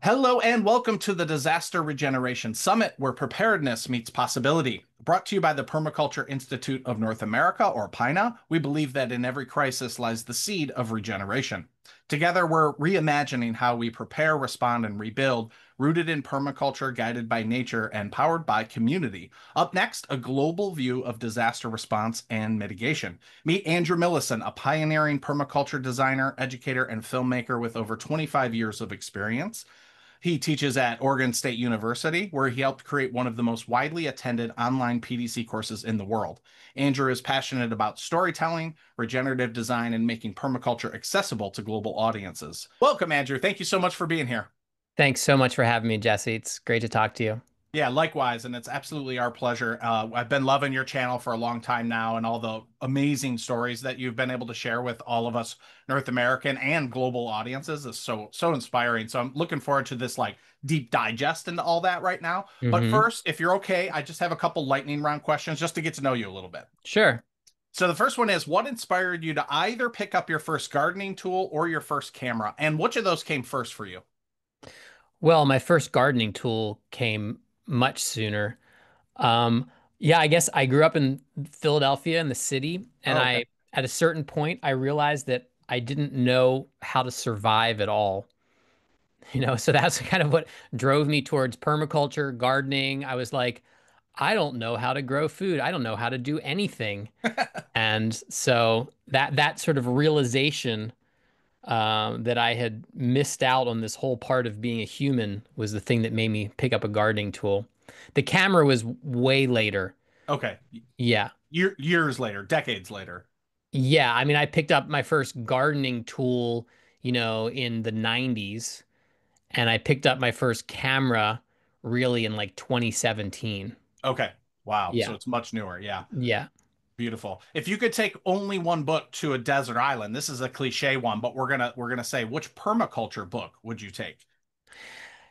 Hello and welcome to the Disaster Regeneration Summit, where preparedness meets possibility. Brought to you by the Permaculture Institute of North America, or PINA, we believe that in every crisis lies the seed of regeneration. Together, we're reimagining how we prepare, respond, and rebuild, rooted in permaculture, guided by nature, and powered by community. Up next, a global view of disaster response and mitigation. Meet Andrew Millison, a pioneering permaculture designer, educator, and filmmaker with over 25 years of experience. He teaches at Oregon State University, where he helped create one of the most widely attended online PDC courses in the world. Andrew is passionate about storytelling, regenerative design, and making permaculture accessible to global audiences. Welcome, Andrew. Thank you so much for being here. Thanks so much for having me, Jesse. It's great to talk to you. Yeah, likewise, and it's absolutely our pleasure. I've been loving your channel for a long time now, and all the amazing stories that you've been able to share with all of us North American and global audiences is so inspiring. So I'm looking forward to this like deep digest into all that right now. But Hmm. first, if you're okay, I just have a couple lightning round questions just to get to know you a little bit. Sure. So the first one is, what inspired you to either pick up your first gardening tool or your first camera, and which of those came first for you? Well, my first gardening tool came much sooner. Um, yeah, I guess I grew up in Philadelphia in the city, and Oh, okay. at a certain point, I realized that I didn't know how to survive at all. So that's kind of what drove me towards permaculture, gardening. I was like, I don't know how to grow food. I don't know how to do anything. And so that sort of realization that I had missed out on this whole part of being a human was the thing that made me pick up a gardening tool. The camera was way later. Okay. Yeah. Years later, decades later. Yeah. I mean, I picked up my first gardening tool, in the 90s, and I picked up my first camera really in like 2017. Okay. Wow. So Yeah. it's much newer. Yeah. Yeah. Beautiful. If you could take only one book to a desert island, this is a cliche one, but we're gonna say, which permaculture book would you take?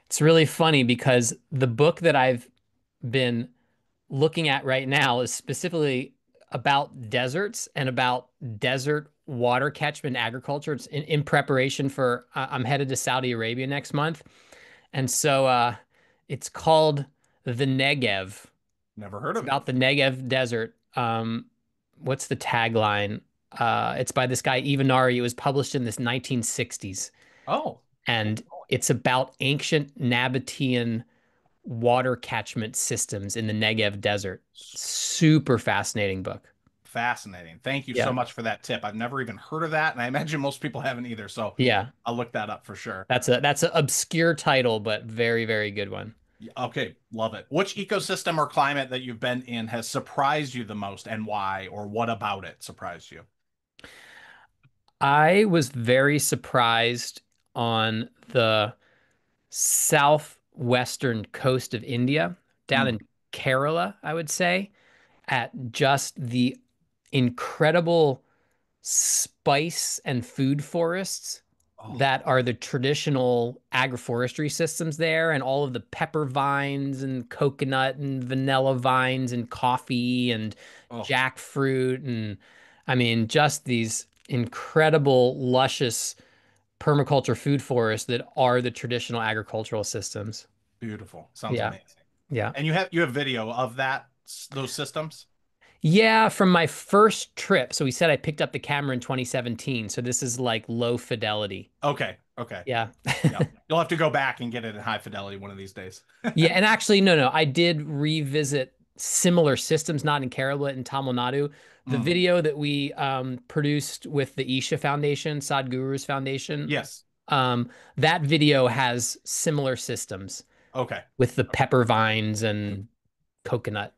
It's really funny because the book that I've been looking at right now is specifically about deserts and about desert water catchment agriculture. It's in preparation for, I'm headed to Saudi Arabia next month. And so it's called The Negev. Never heard It's of it. about the Negev desert. What's the tagline? It's by this guy, Ivanari. It was published in this 1960s. Oh, And it's about ancient Nabatean water catchment systems in the Negev desert. Super fascinating book. fascinating. Thank you so Yeah. much for that tip. I've never even heard of that, and I imagine most people haven't either. So Yeah. I'll look that up for sure. That's an obscure title, but very, very good one. Yeah, okay, love it. Which ecosystem or climate that you've been in has surprised you the most, and why, or what about it surprised you? I was very surprised on the southwestern coast of India, down Mm. in Kerala, I would say, at just the incredible spice and food forests Oh, that are the traditional agroforestry systems there, and all of the pepper vines and coconut and vanilla vines and coffee and oh, jackfruit. And I mean, just these incredible, luscious permaculture food forests that are the traditional agricultural systems. beautiful. Sounds Yeah. amazing. Yeah. And you have video of those systems? Yeah, from my first trip. So we said I picked up the camera in 2017. So this is like low fidelity. Okay, okay. Yeah. Yeah. You'll have to go back and get it in high fidelity one of these days. Yeah, and actually, no, no, I did revisit similar systems, not in Kerala, but in Tamil Nadu. The Mhm. video that we produced with the Isha Foundation, Sadhguru's Foundation, Yes. that video has similar systems Okay. with the pepper vines and coconut,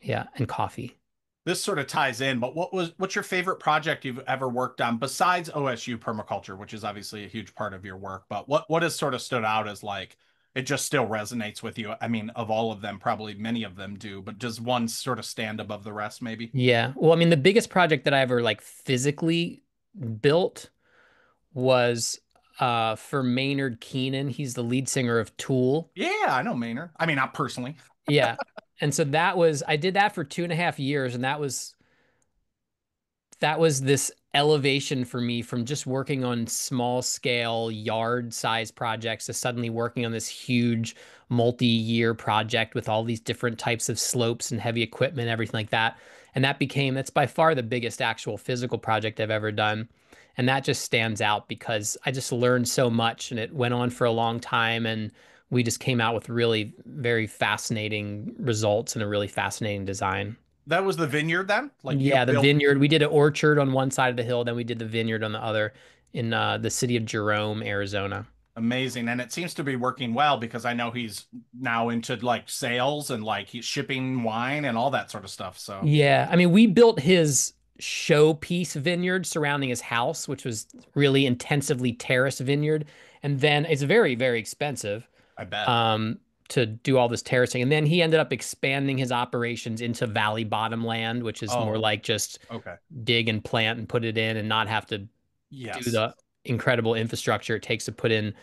yeah, and coffee. This sort of ties in, but what's your favorite project you've ever worked on besides OSU permaculture, which is obviously a huge part of your work, but what has sort of stood out as like it just still resonates with you? I mean, of all of them, probably many of them do, but does one sort of stand above the rest, maybe? Yeah. Well, I mean, the biggest project that I ever like physically built was for Maynard Keenan. He's the lead singer of Tool. Yeah, I know Maynard. I mean, not personally. Yeah. And so I did that for 2.5 years, and that was this elevation for me from just working on small scale yard size projects to suddenly working on this huge multi-year project with all these different types of slopes and heavy equipment, everything like that. And that's by far the biggest actual physical project I've ever done. And that just stands out because I just learned so much and it went on for a long time. And we just came out with really very fascinating results and a really fascinating design. That was the vineyard then? Like you Yeah, the built vineyard. We did an orchard on one side of the hill, then we did the vineyard on the other in the city of Jerome, Arizona. amazing. And it seems to be working well because I know he's now into like sales and like he's shipping wine and all that sort of stuff. So Yeah, I mean, we built his showpiece vineyard surrounding his house, which was really intensively terraced vineyard. And then it's very, very expensive I bet. um, to do all this terracing. And then he ended up expanding his operations into valley bottom land, which is more Oh, like just okay. dig and plant and put it in and not have to do Yes. the incredible infrastructure it takes to put in,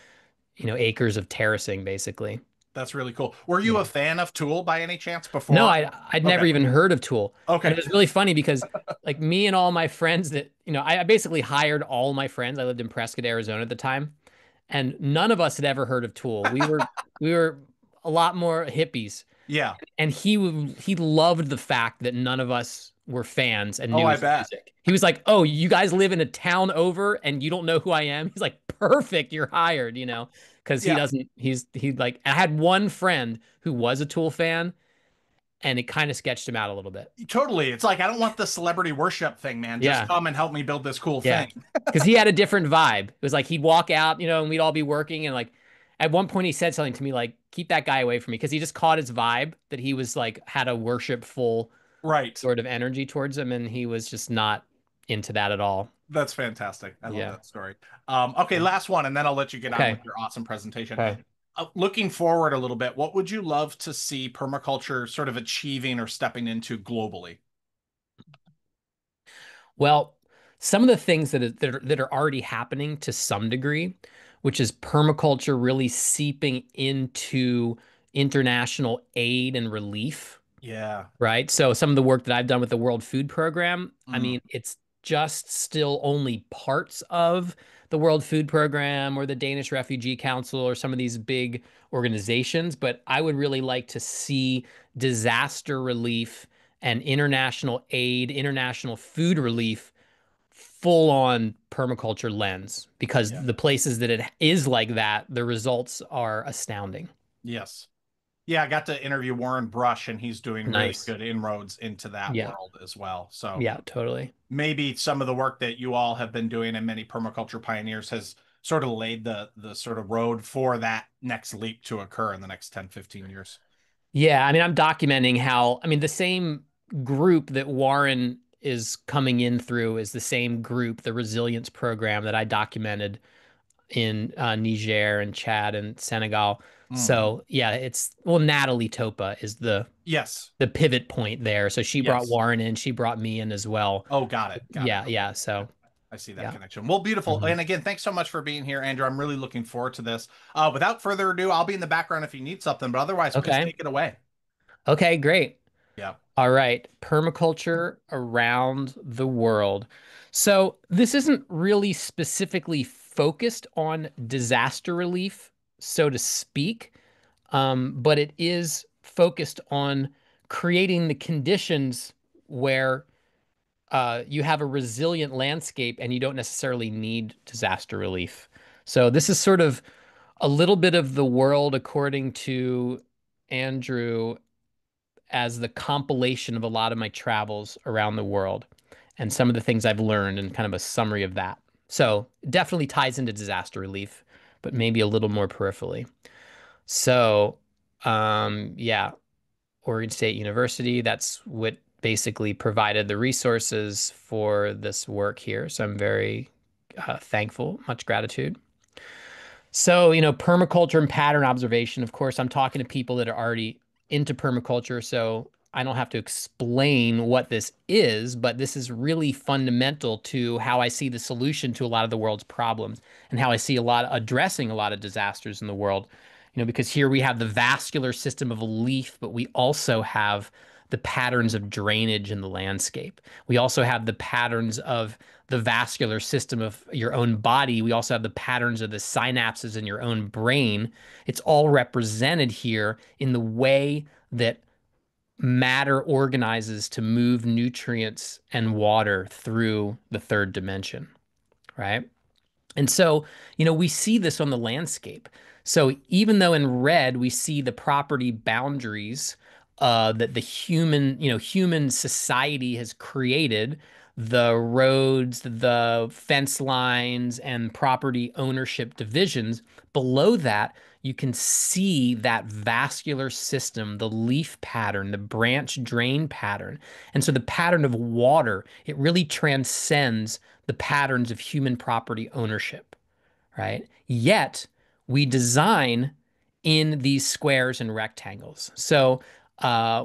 acres of terracing basically. That's really cool. Were you Yeah. a fan of Tool by any chance No, before? I'd Okay. never even heard of Tool. And it Okay. was really funny because like me and all my friends that, I basically hired all my friends. I lived in Prescott, Arizona at the time, and none of us had ever heard of Tool. We were a lot more hippies. Yeah. And he loved the fact that none of us were fans and Oh, knew I his bet. music. He was like, "Oh, you guys live in a town over and you don't know who I am?" He's like, "Perfect, you're hired," because he Yeah. doesn't he like I had one friend who was a Tool fan and it kind of sketched him out a little bit. Totally. It's like I don't want the celebrity worship thing, man. Just Yeah. come and help me build this cool Yeah. thing. Because he had a different vibe. It was like he'd walk out, and we'd all be working. And like at one point, he said something to me like, keep that guy away from me. Because he just caught his vibe that he was like, had a worshipful Right. sort of energy towards him. And he was just not into that at all. That's fantastic. I love Yeah. that story. Okay, last one, and then I'll let you get on with Okay. your awesome presentation. Okay. Looking forward a little bit, what would you love to see permaculture sort of achieving or stepping into globally? Well, some of the things that are already happening to some degree, which is permaculture really seeping into international aid and relief. Yeah. Right. So some of the work that I've done with the World Food Program, I Mm, mean, it's just still only parts of the World Food Program or the Danish Refugee Council or some of these big organizations. But I would really like to see disaster relief and international aid, international food relief full on permaculture lens because yeah. the places that it is like that, the results are astounding. Yes. Yeah, I got to interview Warren Brush, and he's doing really Nice. good inroads into that Yeah. world as well. So Yeah, totally. maybe some of the work that you all have been doing and many permaculture pioneers has sort of laid the sort of road for that next leap to occur in the next 10, 15 years. Yeah, I mean, I'm documenting how, I mean, the same group that Warren is coming in through is the same group, the resilience program that I documented in Niger and Chad and Senegal. Mm. So yeah, Natalie Topa is Yes. the pivot point there. So she brought Yes. Warren in, she brought me in as well. Oh, got it. Got it. Yeah, Okay. yeah. Yeah. So I see that yeah. connection. Well, beautiful. Mhm. And again, thanks so much for being here, Andrew. I'm really looking forward to this. Without further ado, I'll be in the background if you need something, but otherwise, please Okay. take it away. Okay, great. Yeah. All right, permaculture around the world. So this isn't really specifically focused on disaster relief, so to speak, but it is focused on creating the conditions where you have a resilient landscape and you don't necessarily need disaster relief. So this is sort of a little bit of the world according to Andrew as the compilation of a lot of my travels around the world and some of the things I've learned and kind of a summary of that. So it definitely ties into disaster relief, but maybe a little more peripherally. So, yeah, Oregon State University, that's what basically provided the resources for this work here. So I'm very thankful, much gratitude. So, permaculture and pattern observation, of course, I'm talking to people that are already into permaculture, so I don't have to explain what this is, but this is really fundamental to how I see the solution to a lot of the world's problems and how I see addressing a lot of disasters in the world. Because here we have the vascular system of a leaf, but we also have the patterns of drainage in the landscape. We also have the patterns of the vascular system of your own body. We also have the patterns of the synapses in your own brain. It's all represented here in the way that matter organizes to move nutrients and water through the third dimension, right? And so, we see this on the landscape. So even though in red we see the property boundaries that the human society has created, the roads, the fence lines, and property ownership divisions, below that, you can see that vascular system, the leaf pattern, the branch drain pattern. And so the pattern of water, it really transcends the patterns of human property ownership, right? Yet we design in these squares and rectangles. So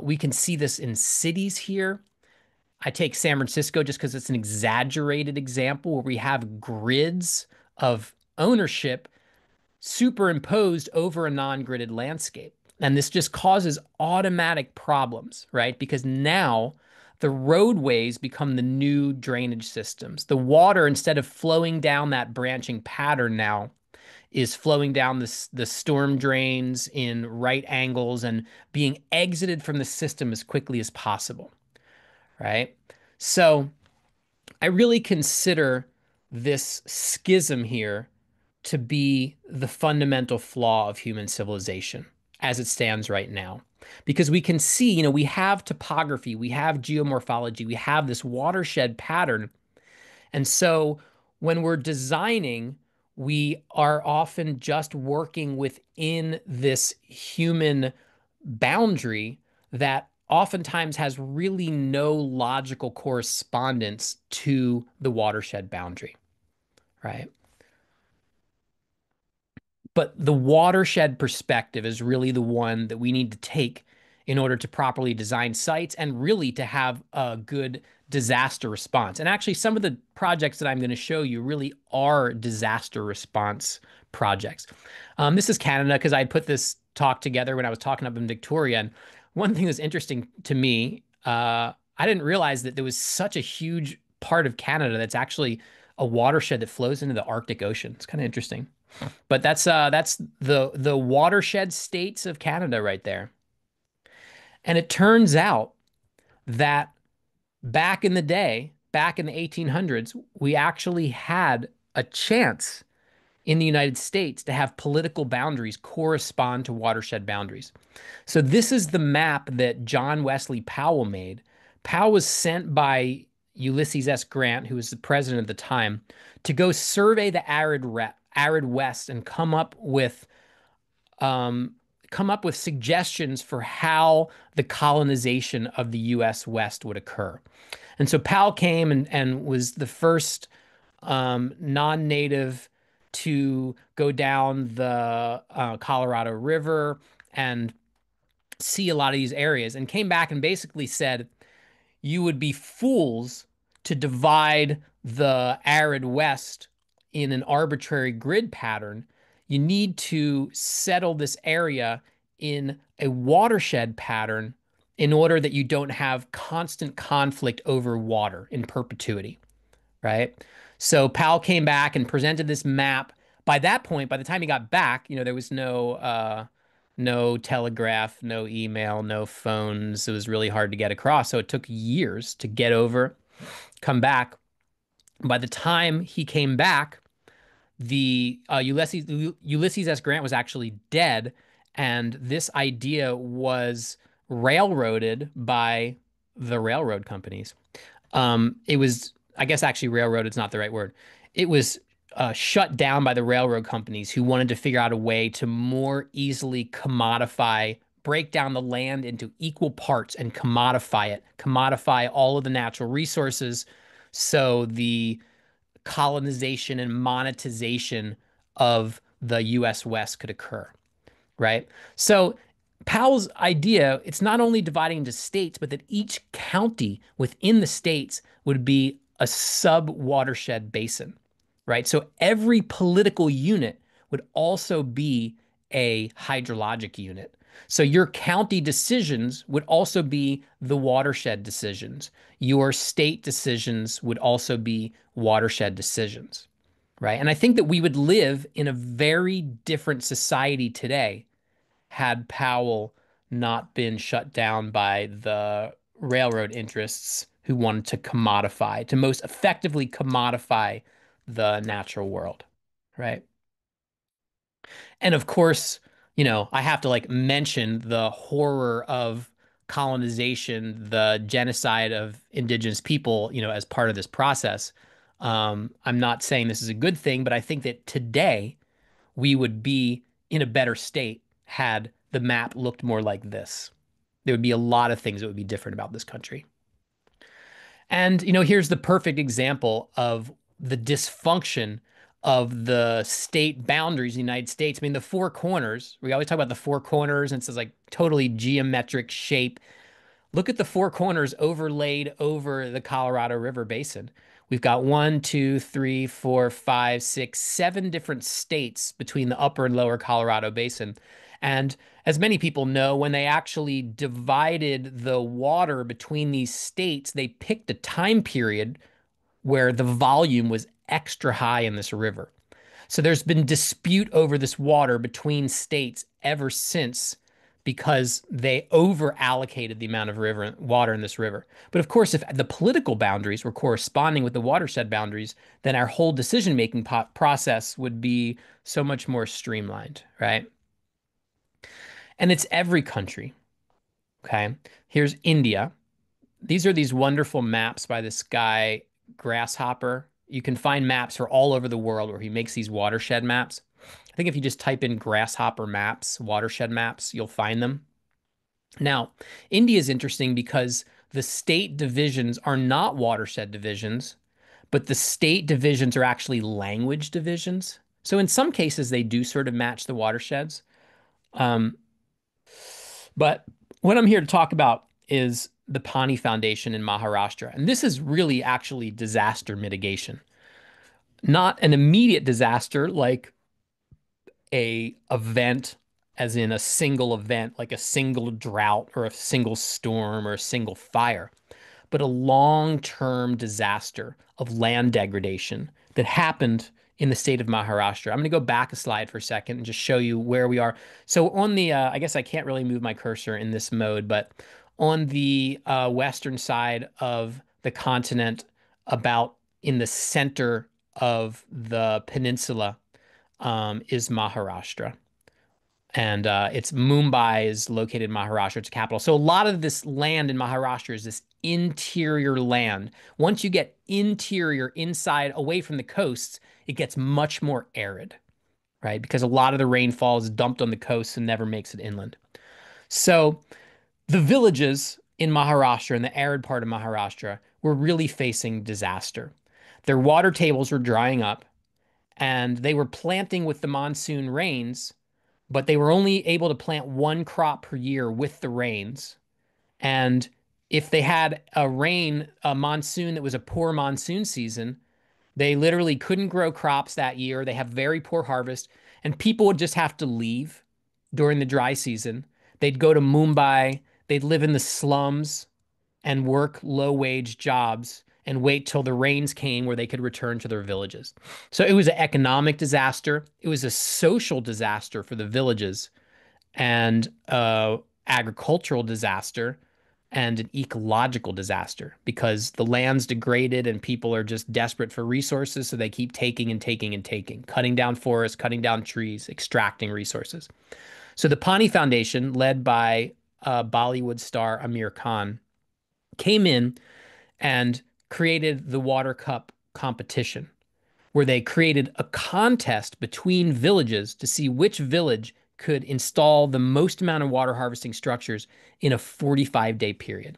we can see this in cities here. I take San Francisco just because it's an exaggerated example where we have grids of ownership superimposed over a non-gridded landscape. And this just causes automatic problems, right? Because now the roadways become the new drainage systems. The water, instead of flowing down that branching pattern now, is flowing down the storm drains in right angles and being exited from the system as quickly as possible, right? So I really consider this schism here to be the fundamental flaw of human civilization as it stands right now. Because we can see, we have topography, we have geomorphology, we have this watershed pattern. And so when we're designing, we are often just working within this human boundary that oftentimes has really no logical correspondence to the watershed boundary, right? But the watershed perspective is really the one that we need to take in order to properly design sites and really to have a good disaster response. And actually, some of the projects that I'm going to show you really are disaster response projects. This is Canada because I put this talk together when I was talking up in Victoria. And one thing that's interesting to me, I didn't realize that there was such a huge part of Canada that's actually a watershed that flows into the Arctic Ocean. It's kind of interesting. But that's the watershed states of Canada right there. And it turns out that back in the day, back in the 1800s, we actually had a chance in the United States to have political boundaries correspond to watershed boundaries. So this is the map that John Wesley Powell made. Powell was sent by Ulysses S. Grant, who was the president at the time, to go survey the arid West and come up with suggestions for how the colonization of the U.S. West would occur. And so Powell came and was the first non-native to go down the Colorado River and see a lot of these areas, and came back and basically said, you would be fools to divide the arid West in an arbitrary grid pattern. You need to settle this area in a watershed pattern in order that you don't have constant conflict over water in perpetuity, right? So Powell came back and presented this map. By that point, by the time he got back, there was no telegraph, no email, no phones. It was really hard to get across. So it took years to get over, come back. By the time he came back, the Ulysses S. Grant was actually dead, and this idea was railroaded by the railroad companies. It was, I guess actually railroad is not the right word. It was shut down by the railroad companies who wanted to figure out a way to more easily break down the land into equal parts and commodify all of the natural resources so the colonization and monetization of the US West could occur, right? So Powell's idea, it's not only dividing into states, but that each county within the states would be a sub-watershed basin, right? So every political unit would also be a hydrologic unit. So your county decisions would also be the watershed decisions. Your state decisions would also be watershed decisions, right? And I think that we would live in a very different society today had Powell not been shut down by the railroad interests who wanted to commodify, to most effectively commodify the natural world, right? And of course, I have to like mention the horror of colonization, the genocide of indigenous people, as part of this process. I'm not saying this is a good thing, but I think that today we would be in a better state had the map looked more like this. There would be a lot of things that would be different about this country. And, here's the perfect example of the dysfunction of the state boundaries in the United States. I mean, the four corners, we always talk about the four corners and it's this like totally geometric shape. Look at the four corners overlaid over the Colorado River Basin. We've got 1, 2, 3, 4, 5, 6, 7 different states between the upper and lower Colorado Basin. And as many people know, when they actually divided the water between these states, they picked a time period where the volume was extra high in this river. So there's been dispute over this water between states ever since because they over allocated the amount of river water in this river. But of course, if the political boundaries were corresponding with the watershed boundaries, then our whole decision-making process would be so much more streamlined, right? And it's every country, okay? Here's India. These are these wonderful maps by this guy, Grasshopper. You can find maps for all over the world where he makes these watershed maps. I think if you just type in Grasshopper maps, watershed maps, you'll find them. Now, India is interesting because the state divisions are not watershed divisions, but the state divisions are actually language divisions. So in some cases, they do sort of match the watersheds. Um, but what I'm here to talk about is the Pani Foundation in Maharashtra. And this is really actually disaster mitigation. Not an immediate disaster like a event, as in a single event, like a single drought or a single storm or a single fire, but a long-term disaster of land degradation that happened in the state of Maharashtra. I'm going to go back a slide for a second and just show you where we are. So on the, I guess I can't really move my cursor in this mode, but on the western side of the continent, about in the center of the peninsula, is Maharashtra. And it's Mumbai is located in Maharashtra, its capital. So a lot of this land in Maharashtra is this interior land. Once you get interior, inside, away from the coasts, it gets much more arid, right? Because a lot of the rainfall is dumped on the coast and never makes it inland. So the villages in Maharashtra, in the arid part of Maharashtra, were really facing disaster. Their water tables were drying up, and they were planting with the monsoon rains, but they were only able to plant one crop per year with the rains. And if they had a monsoon that was a poor monsoon season, they literally couldn't grow crops that year. They have very poor harvest, and people would just have to leave during the dry season. They'd go to Mumbai, they'd live in the slums and work low-wage jobs and wait till the rains came where they could return to their villages. So it was an economic disaster. It was a social disaster for the villages, and agricultural disaster, and an ecological disaster because the land's degraded and people are just desperate for resources. So they keep taking and taking and taking, cutting down forests, cutting down trees, extracting resources. So the Pani Foundation, led by Bollywood star Amir Khan, came in and created the Water Cup competition, where they created a contest between villages to see which village could install the most amount of water harvesting structures in a 45-day period.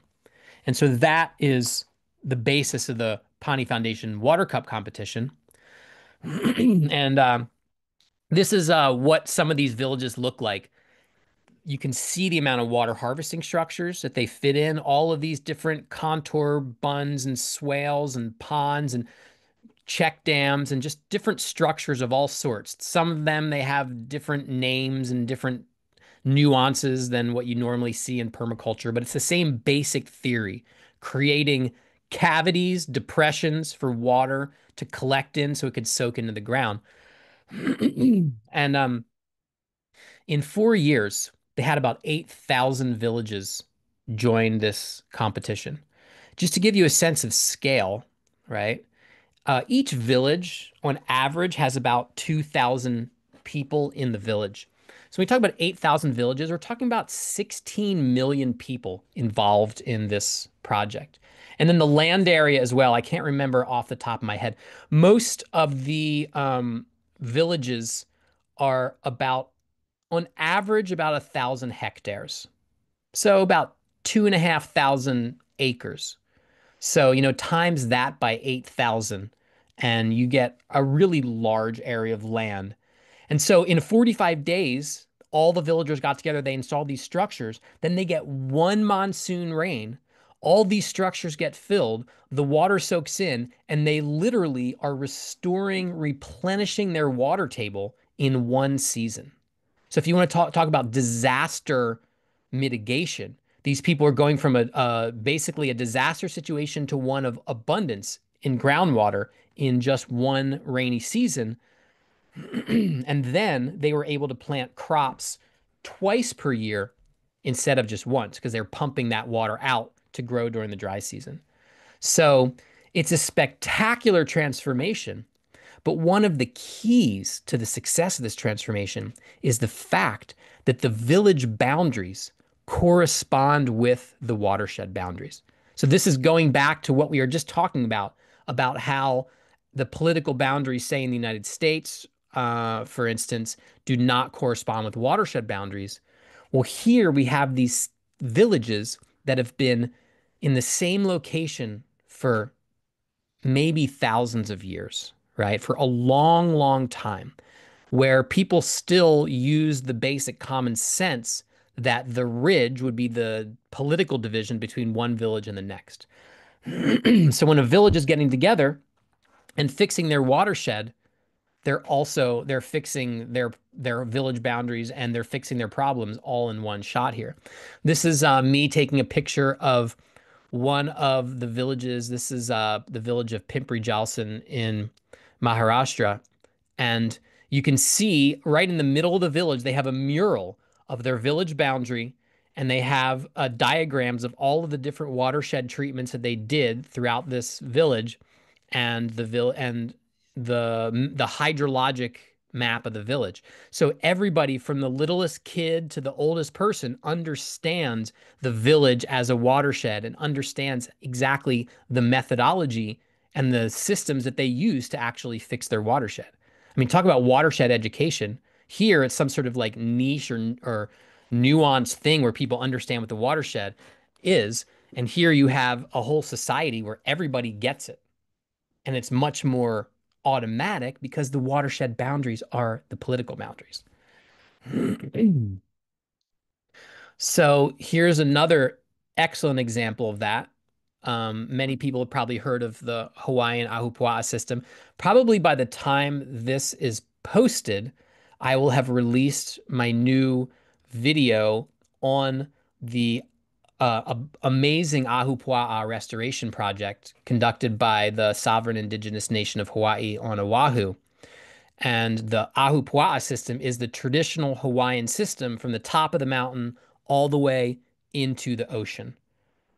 And so that is the basis of the Pani Foundation Water Cup competition. And this is what some of these villages look like. You can see the amount of water harvesting structures that they fit in, all of these different contour bunds and swales and ponds and check dams and just different structures of all sorts. Some of them, they have different names and different nuances than what you normally see in permaculture, but it's the same basic theory, creating cavities, depressions for water to collect in so it could soak into the ground. And in 4 years, they had about 8,000 villages join this competition. Just to give you a sense of scale, right? Each village, on average, has about 2,000 people in the village. So when we talk about 8,000 villages, we're talking about 16 million people involved in this project. And then the land area as well, I can't remember off the top of my head. Most of the villages are about, on average, about 1,000 hectares. So about 2,500 acres. So, times that by 8,000, and you get a really large area of land. And so in 45 days, all the villagers got together, they installed these structures, then they get one monsoon rain. All these structures get filled, the water soaks in, and they literally are restoring, replenishing their water table in one season. So if you want to talk about disaster mitigation, these people are going from basically a disaster situation to one of abundance in groundwater in just one rainy season. And then they were able to plant crops twice per year instead of just once because they're pumping that water out to grow during the dry season. So it's a spectacular transformation. But one of the keys to the success of this transformation is the fact that the village boundaries correspond with the watershed boundaries. So this is going back to what we were just talking about how the political boundaries, say in the United States, for instance, do not correspond with watershed boundaries. Well, here we have these villages that have been in the same location for maybe thousands of years, right? For a long, long time, where people still use the basic common sense that the ridge would be the political division between one village and the next. So when a village is getting together and fixing their watershed, they're fixing their village boundaries and they're fixing their problems all in one shot here. This is me taking a picture of one of the villages. This is the village of Pimpri Jalsan in Maharashtra. And you can see right in the middle of the village, they have a mural of their village boundary, and they have diagrams of all of the different watershed treatments that they did throughout this village, and the hydrologic map of the village. So everybody from the littlest kid to the oldest person understands the village as a watershed and understands exactly the methodology and the systems that they use to actually fix their watershed. I mean, talk about watershed education. Here, it's some sort of like niche or nuanced thing where people understand what the watershed is. And here you have a whole society where everybody gets it. And it's much more automatic because the watershed boundaries are the political boundaries. So here's another excellent example of that. Many people have probably heard of the Hawaiian Ahupua system. Probably by the time this is posted, I will have released my new video on the amazing Ahupua restoration project conducted by the sovereign indigenous nation of Hawaii on Oahu. And the Ahupua system is the traditional Hawaiian system from the top of the mountain all the way into the ocean,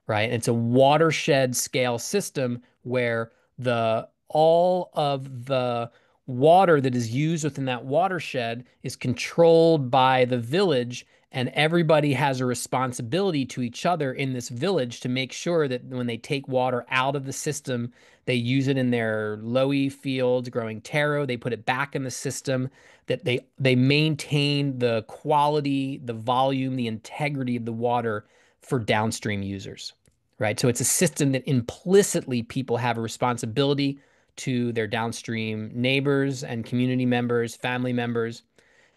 right? It's a watershed scale system where the all of the water that is used within that watershed is controlled by the village, and everybody has a responsibility to each other in this village to make sure that when they take water out of the system, they use it in their loey fields growing taro, they put it back in the system, that they maintain the quality, the volume, the integrity of the water for downstream users, right? So it's a system that implicitly people have a responsibility to their downstream neighbors and community members, family members.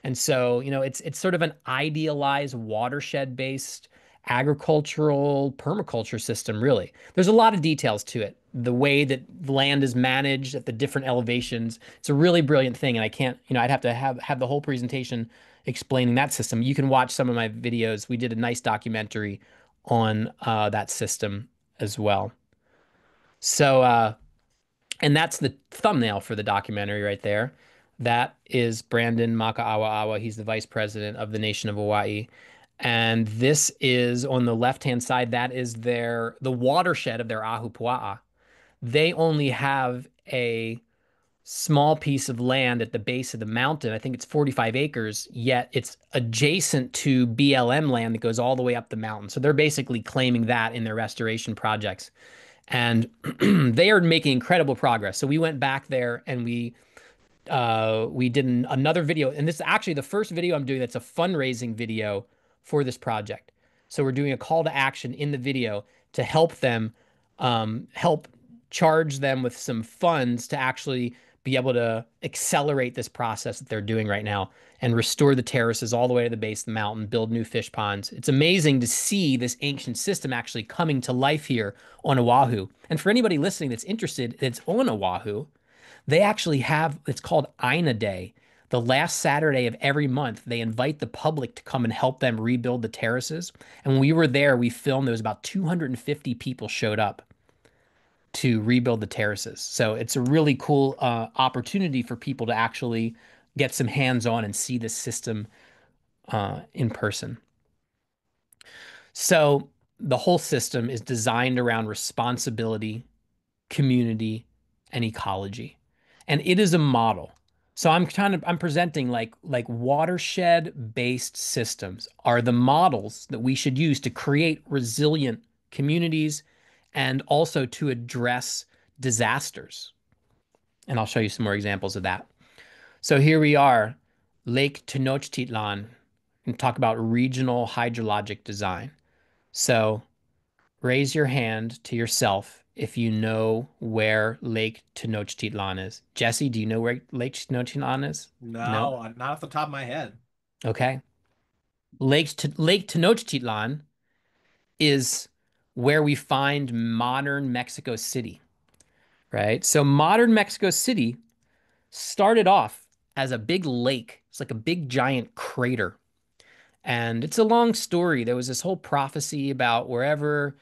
And so, it's sort of an idealized watershed-based agricultural permaculture system, really. There's a lot of details to it. The way that the land is managed at the different elevations. It's a really brilliant thing. And I can't, I'd have to have the whole presentation explaining that system. You can watch some of my videos. We did a nice documentary on that system as well. So, and that's the thumbnail for the documentary right there. That is Brandon Maka'awa. He's the vice president of the nation of Hawaii. And this is on the left-hand side, that is the watershed of their Ahupua'a. They only have a small piece of land at the base of the mountain. I think it's 45 acres, yet it's adjacent to BLM land that goes all the way up the mountain. So they're basically claiming that in their restoration projects. And they are making incredible progress. So we went back there and we did another video, and this is actually the first video I'm doing that's a fundraising video for this project. So we're doing a call to action in the video to help them, help charge them with some funds to actually be able to accelerate this process that they're doing right now and restore the terraces all the way to the base of the mountain, build new fish ponds. It's amazing to see this ancient system actually coming to life here on Oahu. And for anybody listening that's interested, that's on Oahu, they actually have, it's called PINA Day. The last Saturday of every month, they invite the public to come and help them rebuild the terraces. And when we were there, we filmed, there was about 250 people showed up to rebuild the terraces. So it's a really cool opportunity for people to actually get some hands-on and see this system in person. So the whole system is designed around responsibility, community, and ecology. And it is a model. So I'm presenting like watershed-based systems are the models that we should use to create resilient communities and also to address disasters. And I'll show you some more examples of that. So here we are, Lake Tenochtitlan, and talk about regional hydrologic design. So raise your hand to yourself if you know where Lake Tenochtitlan is. Jesse, do you know where Lake Tenochtitlan is? No, not off the top of my head. Okay. Lake Tenochtitlan is where we find modern Mexico City, right? So modern Mexico City started off as a big lake. It's like a big giant crater. And it's a long story. There was this whole prophecy about wherever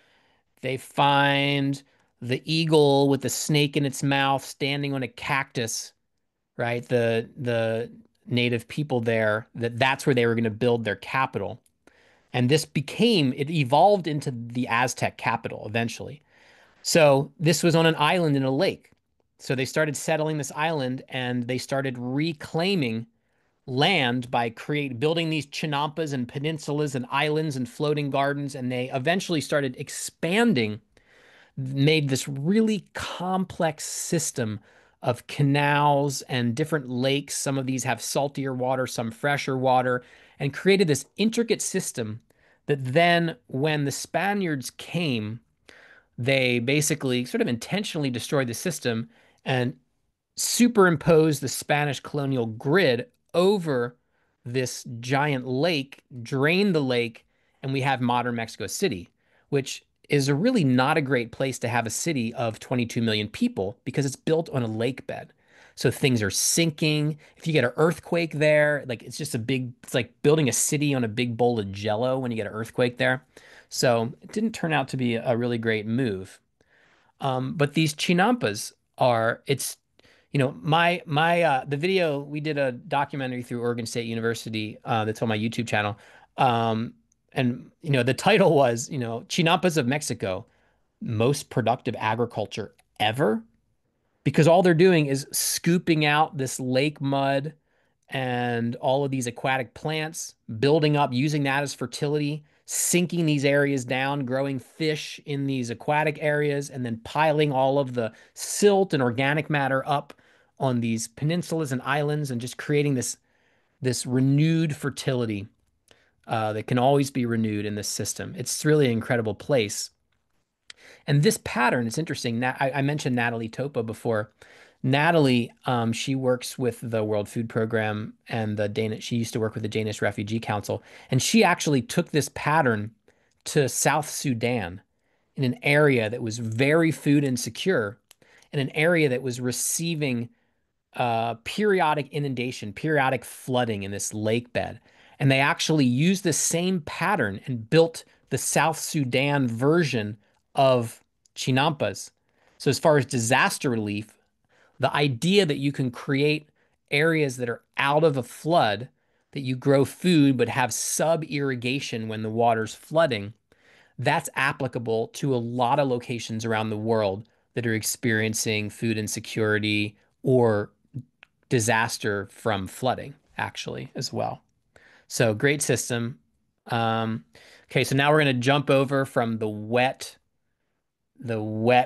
they find the eagle with the snake in its mouth standing on a cactus, right? The native people there, that's where they were going to build their capital. And it evolved into the Aztec capital eventually. So this was on an island in a lake. So they started settling this island and they started reclaiming land by building these Chinampas and peninsulas and islands and floating gardens. And they eventually started expanding, made this really complex system of canals and different lakes. Some of these have saltier water, some fresher water, and created this intricate system that then when the Spaniards came, they basically sort of intentionally destroyed the system and superimposed the Spanish colonial grid over this giant lake, drained the lake, and we have modern Mexico City, which is a really not a great place to have a city of 22 million people because it's built on a lake bed. So things are sinking. If you get an earthquake there, like it's like building a city on a big bowl of jello when you get an earthquake there. So it didn't turn out to be a really great move. But these Chinampas the video, we did a documentary through Oregon State University that's on my YouTube channel. The title was, Chinampas of Mexico, most productive agriculture ever. Because all they're doing is scooping out this lake mud and all of these aquatic plants, building up, using that as fertility, sinking these areas down, growing fish in these aquatic areas, and then piling all of the silt and organic matter up on these peninsulas and islands and just creating this renewed fertility that can always be renewed in this system. It's really an incredible place. And this pattern, it's interesting. I mentioned Natalie Topa before. Natalie, she works with the World Food Program and she used to work with the Danish Refugee Council. And she actually took this pattern to South Sudan in an area that was very food insecure, in an area that was receiving periodic inundation, periodic flooding in this lake bed. And they actually used the same pattern and built the South Sudan version of Chinampas. So as far as disaster relief, the idea that you can create areas that are out of a flood, that you grow food but have sub-irrigation when the water's flooding, that's applicable to a lot of locations around the world that are experiencing food insecurity or disaster from flooding, actually, as well. So great system. Okay, so now we're going to jump over from the wet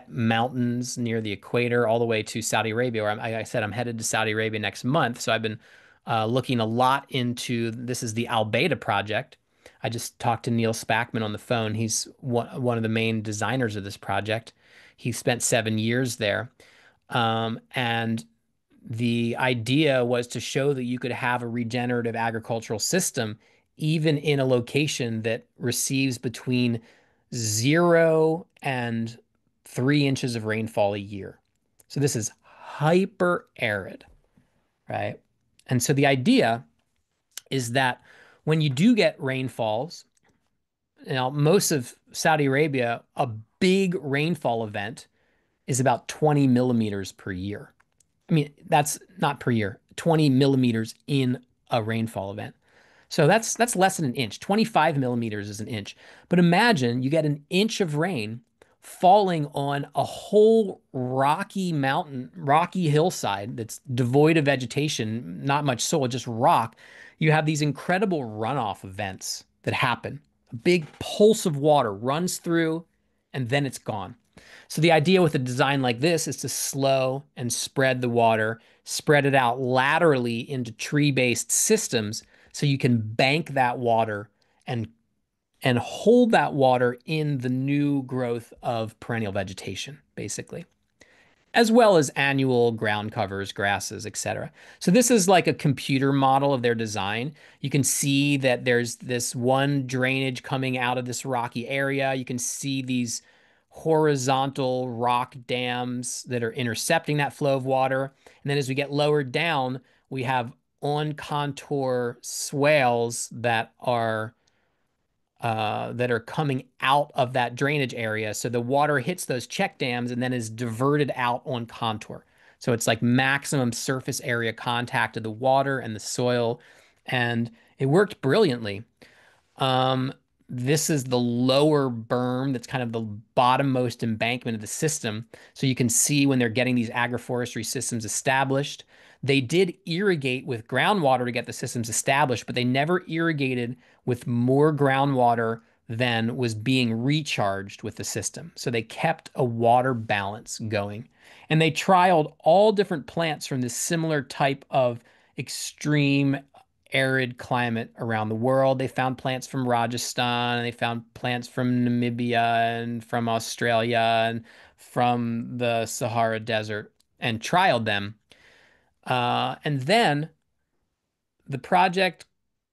mountains near the equator all the way to Saudi Arabia, where like I said, I'm headed to Saudi Arabia next month. So I've been looking a lot into, this is the Baydha project. I just talked to Neil Spackman on the phone. He's one of the main designers of this project. He spent 7 years there. And the idea was to show that you could have a regenerative agricultural system even in a location that receives between 0 and 3 inches of rainfall a year. So this is hyper arid, right? And so the idea is that when you do get rainfalls, most of Saudi Arabia, a big rainfall event is about 20 millimeters per year. I mean, that's not per year, 20 millimeters in a rainfall event. So that's less than an inch. 25 millimeters is an inch. But imagine you get an inch of rain falling on a whole rocky mountain, rocky hillside that's devoid of vegetation, not much soil, just rock. You have these incredible runoff events that happen. A big pulse of water runs through and then it's gone. So the idea with a design like this is to slow and spread the water, spread it out laterally into tree-based systems so you can bank that water and hold that water in the new growth of perennial vegetation, basically, as well as annual ground covers, grasses, etc. So this is like a computer model of their design. You can see that there's this one drainage coming out of this rocky area. You can see these horizontal rock dams that are intercepting that flow of water. And then as we get lower down, we have on contour swales that are coming out of that drainage area. So the water hits those check dams and then is diverted out on contour. So it's like maximum surface area contact of the water and the soil. And it worked brilliantly. This is the lower berm that's kind of the bottommost embankment of the system. So you can see when they're getting these agroforestry systems established. They did irrigate with groundwater to get the systems established, but they never irrigated with more groundwater than was being recharged with the system. So they kept a water balance going. And they trialed all different plants from this similar type of extreme arid climate around the world. They found plants from Rajasthan, and they found plants from Namibia and from Australia and from the Sahara Desert and trialed them. And then the project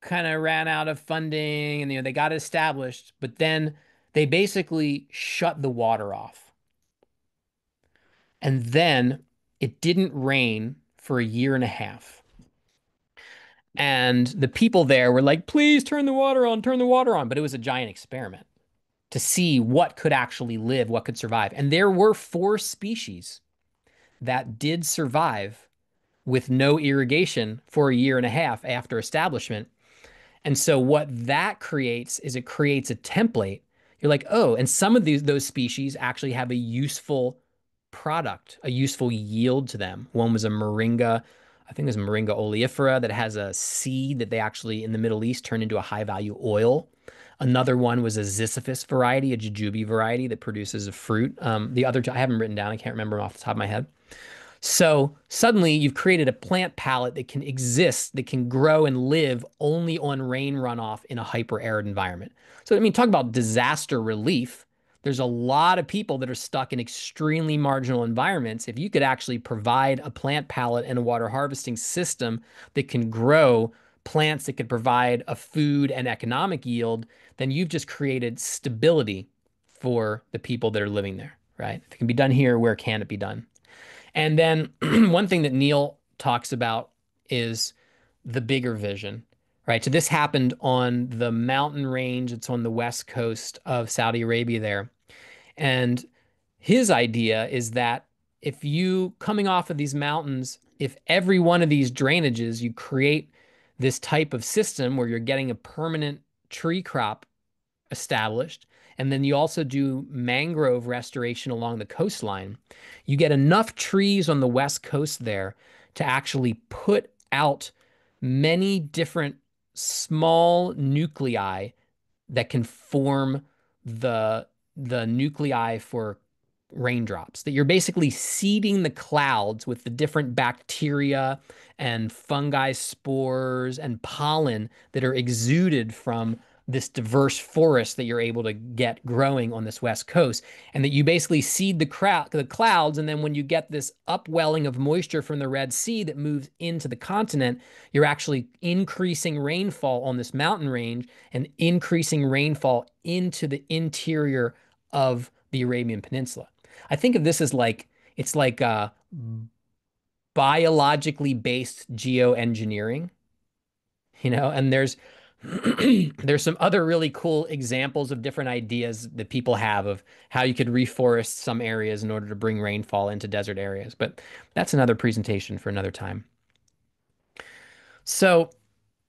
kind of ran out of funding and they got it established, but then they basically shut the water off. And then it didn't rain for a year and a half. And the people there were like, please turn the water on, turn the water on. But it was a giant experiment to see what could actually live, what could survive. And there were 4 species that did survive with no irrigation for a year and a half after establishment. And so what that creates is it creates a template. You're like, oh, and some of those species actually have a useful product, a useful yield to them. One was a moringa, I think it was moringa oleifera that has a seed that they actually in the Middle East turn into a high value oil. Another one was a ziziphus variety, a jujube variety that produces a fruit. The other two I haven't written down. I can't remember them off the top of my head. So suddenly you've created a plant palette that can exist, that can grow and live only on rain runoff in a hyper-arid environment. So, I mean, talk about disaster relief. There's a lot of people that are stuck in extremely marginal environments. If you could actually provide a plant palette and a water harvesting system that can grow plants that could provide a food and economic yield, then you've just created stability for the people that are living there, right? If it can be done here, where can it be done? And then one thing that Neil talks about is the bigger vision, right? So this happened on the mountain range. It's on the west coast of Saudi Arabia there. And his idea is that if you, coming off of these mountains, if every one of these drainages, you create this type of system where you're getting a permanent tree crop established, and then you also do mangrove restoration along the coastline, you get enough trees on the west coast there to actually put out many different small nuclei that can form the nuclei for raindrops, that you're basically seeding the clouds with the different bacteria and fungi spores and pollen that are exuded from this diverse forest that you're able to get growing on this west coast, and that you basically seed the clouds, and then when you get this upwelling of moisture from the Red Sea that moves into the continent, you're actually increasing rainfall on this mountain range and increasing rainfall into the interior of the Arabian Peninsula. I think of this as like, it's like biologically based geoengineering, and there's there's some other really cool examples of different ideas that people have of how you could reforest some areas in order to bring rainfall into desert areas. But that's another presentation for another time. So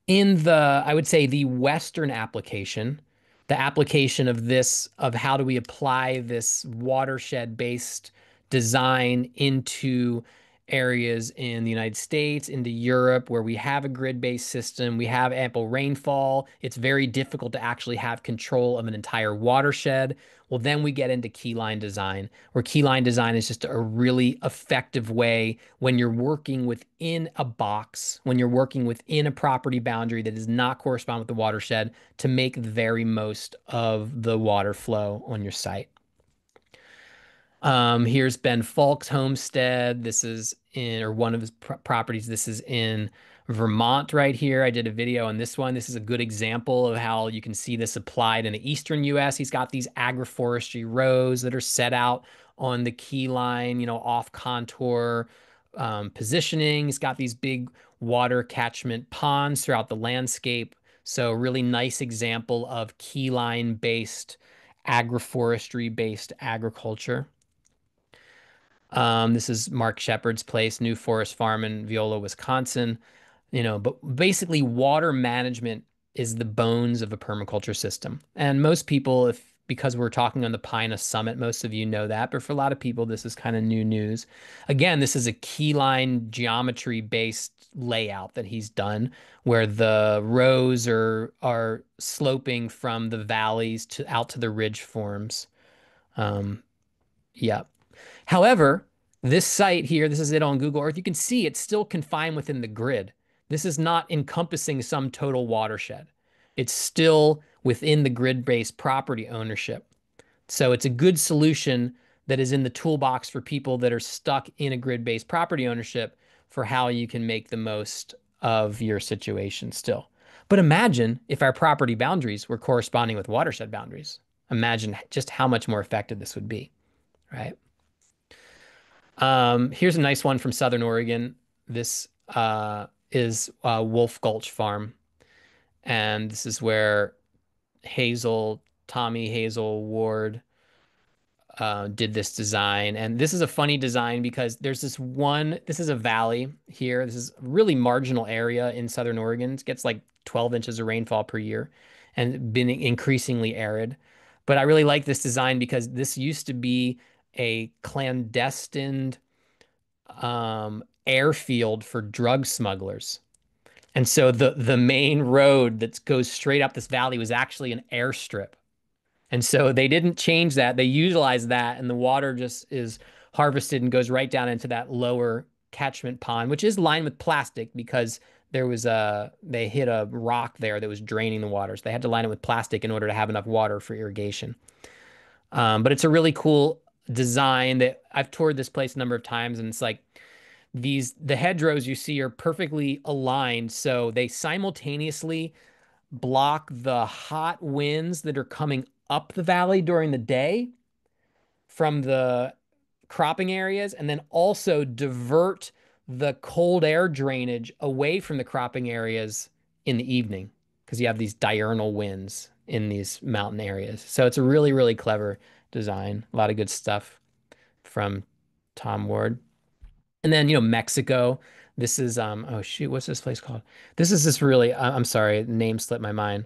in I would say the Western application, the application of this, of how do we apply this watershed-based design into areas in the United States, into Europe, where we have a grid-based system, we have ample rainfall. It's very difficult to actually have control of an entire watershed. Well, then we get into keyline design, where keyline design is just a really effective way when you're working within a box, when you're working within a property boundary that does not correspond with the watershed, to make the very most of the water flow on your site. Here's Ben Falk's homestead. This is or one of his properties. This is in Vermont right here. I did a video on this one. This is a good example of how you can see this applied in the eastern US. He's got these agroforestry rows that are set out on the key line, off contour positioning. He's got these big water catchment ponds throughout the landscape. So really nice example of keyline based, agroforestry based agriculture. This is Mark Shepard's place, New Forest Farm in Viola, Wisconsin. But basically water management is the bones of a permaculture system. And most people, because we're talking on the PINA Summit, most of you know that, but for a lot of people, this is kind of new news. Again, this is a keyline geometry-based layout that he's done, where the rows are sloping from the valleys out to the ridge forms. Yeah. However, this site here, this is it on Google Earth, you can see it's still confined within the grid. This is not encompassing some total watershed. It's still within the grid-based property ownership. So it's a good solution that is in the toolbox for people that are stuck in a grid-based property ownership for how you can make the most of your situation still. But imagine if our property boundaries were corresponding with watershed boundaries. Imagine just how much more effective this would be, right? Here's a nice one from Southern Oregon. This is Wolf Gulch Farm. And this is where Tommy Hazel Ward did this design. And this is a funny design because there's this is a valley here. This is a really marginal area in Southern Oregon. It gets like 12 inches of rainfall per year and been increasingly arid. But I really like this design because this used to be a clandestine airfield for drug smugglers. And so the main road that goes straight up this valley was actually an airstrip. And so they didn't change that. They utilized that, and the water just is harvested and goes right down into that lower catchment pond, which is lined with plastic because they hit a rock there that was draining the water. So they had to line it with plastic in order to have enough water for irrigation. But it's a really cool design that I've toured this place a number of times, and it's like The hedgerows you see are perfectly aligned, so they simultaneously block the hot winds that are coming up the valley during the day from the cropping areas, and then also divert the cold air drainage away from the cropping areas in the evening because you have these diurnal winds in these mountain areas. So it's a really, really clever design. A lot of good stuff from Tom Ward. And then, Mexico. This is oh shoot, what's this place called? This is this really I'm sorry, name slipped my mind.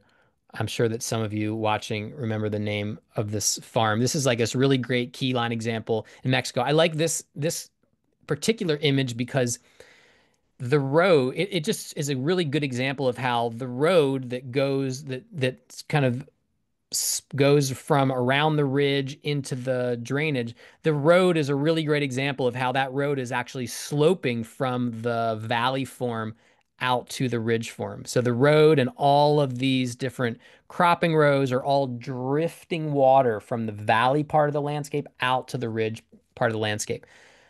I'm sure that some of you watching remember the name of this farm. This is like this really great Keyline example in Mexico. I like this particular image because the road, it just is a really good example of how the road that kind of goes from around the ridge into the drainage. The road is a really great example of how that road is actually sloping from the valley form out to the ridge form. So the road and all of these different cropping rows are all drifting water from the valley part of the landscape out to the ridge part of the landscape,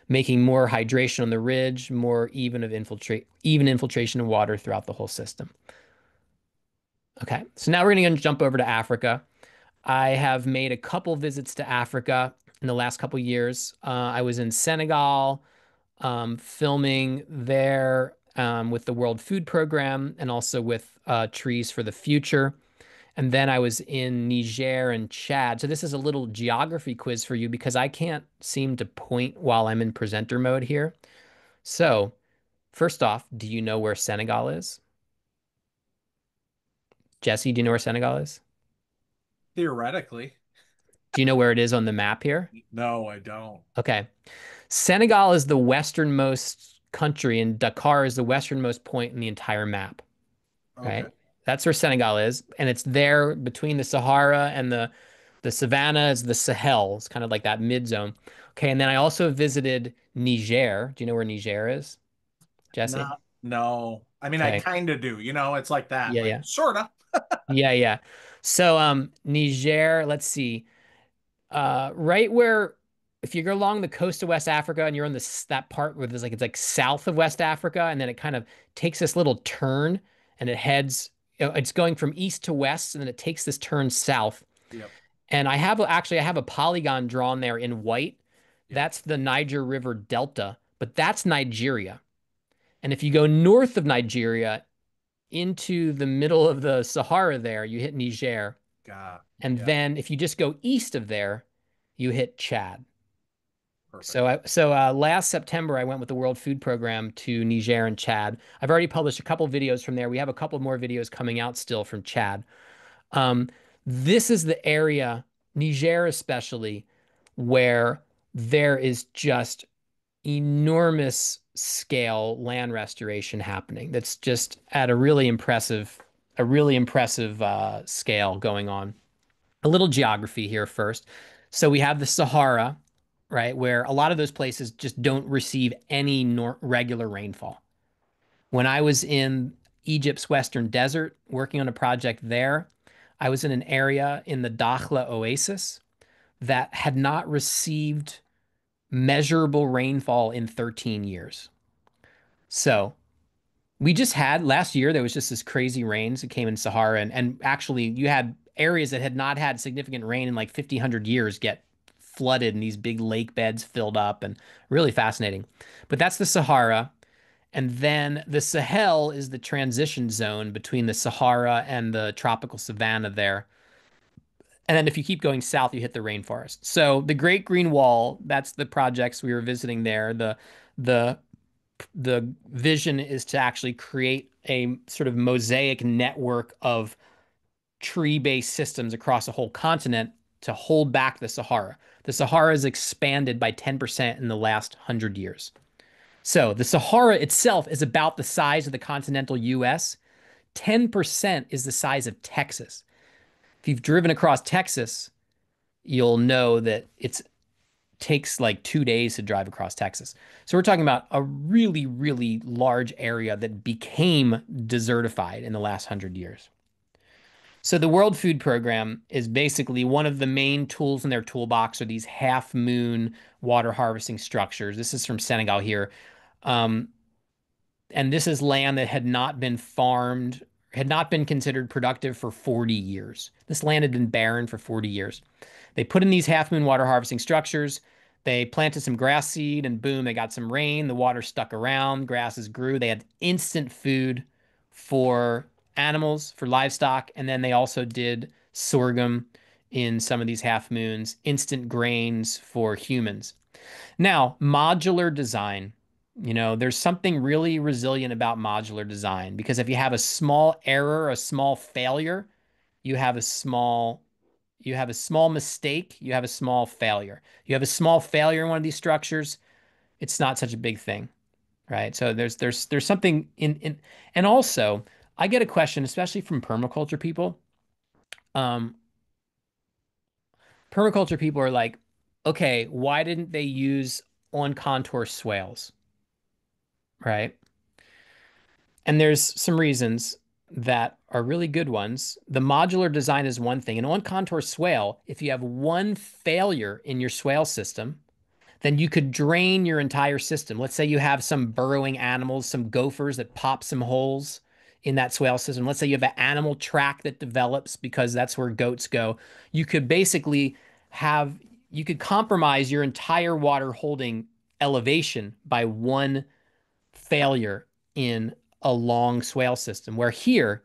making more hydration on the ridge, more even infiltration of water throughout the whole system. Okay, so now we're going to jump over to Africa. I have made a couple visits to Africa in the last couple years. I was in Senegal, filming there with the World Food Program and also with Trees for the Future. And then I was in Niger and Chad. So this is a little geography quiz for you because I can't seem to point while I'm in presenter mode here. So first off, do you know where Senegal is? Jesse, do you know where Senegal is? Theoretically. Do you know where it is on the map here? No, I don't. Okay. Senegal is the westernmost country, and Dakar is the westernmost point in the entire map, right? Okay. That's where Senegal is, and it's there between the Sahara and the savannah is the Sahel. It's kind of like that mid zone. Okay, and then I also visited Niger. Do you know where Niger is, Jesse? No. I mean, I Okay. kind of do. It's like that, Yeah, like yeah. sort of. Yeah, yeah. So Niger, let's see. Right where if you go along the coast of West Africa and you're on that part where it's like south of West Africa, and then it kind of takes this little turn and it heads, it's going from east to west, and then it takes this turn south. Yep. And I have a polygon drawn there in white. Yep. That's the Niger River Delta, but that's Nigeria. And if you go north of Nigeria into the middle of the Sahara there, you hit Niger. God. And Yeah. then if you just go east of there, you hit Chad. Perfect. So last September, I went with the World Food Program to Niger and Chad. I've already published a couple videos from there. We have a couple more videos coming out still from Chad. Um, this is the area, Niger especially, where there is just enormous scale land restoration happening. That's just at a really impressive scale going on. A little geography here first. So we have the Sahara, right, where a lot of those places just don't receive any regular rainfall. When I was in Egypt's Western Desert working on a project there, I was in an area in the Dakhla Oasis that had not received measurable rainfall in 13 years. So we just had last year, there was just this crazy rains that came in Sahara, and actually you had areas that had not had significant rain in like 50, 100 years get flooded and these big lake beds filled up, and really fascinating. But that's the Sahara. And then the Sahel is the transition zone between the Sahara and the tropical savanna there. And then if you keep going south, you hit the rainforest. So the Great Green Wall, that's the projects we were visiting there. The the vision is to actually create a sort of mosaic network of tree-based systems across a whole continent to hold back the Sahara. The Sahara has expanded by 10% in the last 100 years. So the Sahara itself is about the size of the continental US. 10% is the size of Texas. If you've driven across Texas, you'll know that it takes like 2 days to drive across Texas. So we're talking about a really, really large area that became desertified in the last 100 years. So the World Food Program is basically one of the main tools in their toolbox are these half moon water harvesting structures. This is from Senegal here. Um, and this is land that had not been farmed, had not been considered productive for 40 years. This land had been barren for 40 years. They put in these half moon water harvesting structures. They planted some grass seed and boom, they got some rain. The water stuck around, grasses grew. They had instant food for animals, for livestock. And then they also did sorghum in some of these half moons, instant grains for humans. Now, modular design, there's something really resilient about modular design because if you have a small error, a small failure, you have a small mistake, you have a small failure. You have a small failure in one of these structures, it's not such a big thing, right? So there's something in and also I get a question, especially from permaculture people. Um, Permaculture people are like, okay, why didn't they use on contour swales? Right? And there's some reasons that are really good ones. The modular design is one thing. An on contour swale, if you have one failure in your swale system, then you could drain your entire system. Let's say you have some burrowing animals, some gophers that pop some holes in that swale system. Let's say you have an animal track that develops because that's where goats go. You could basically you could compromise your entire water holding elevation by one failure in a long swale system, where here,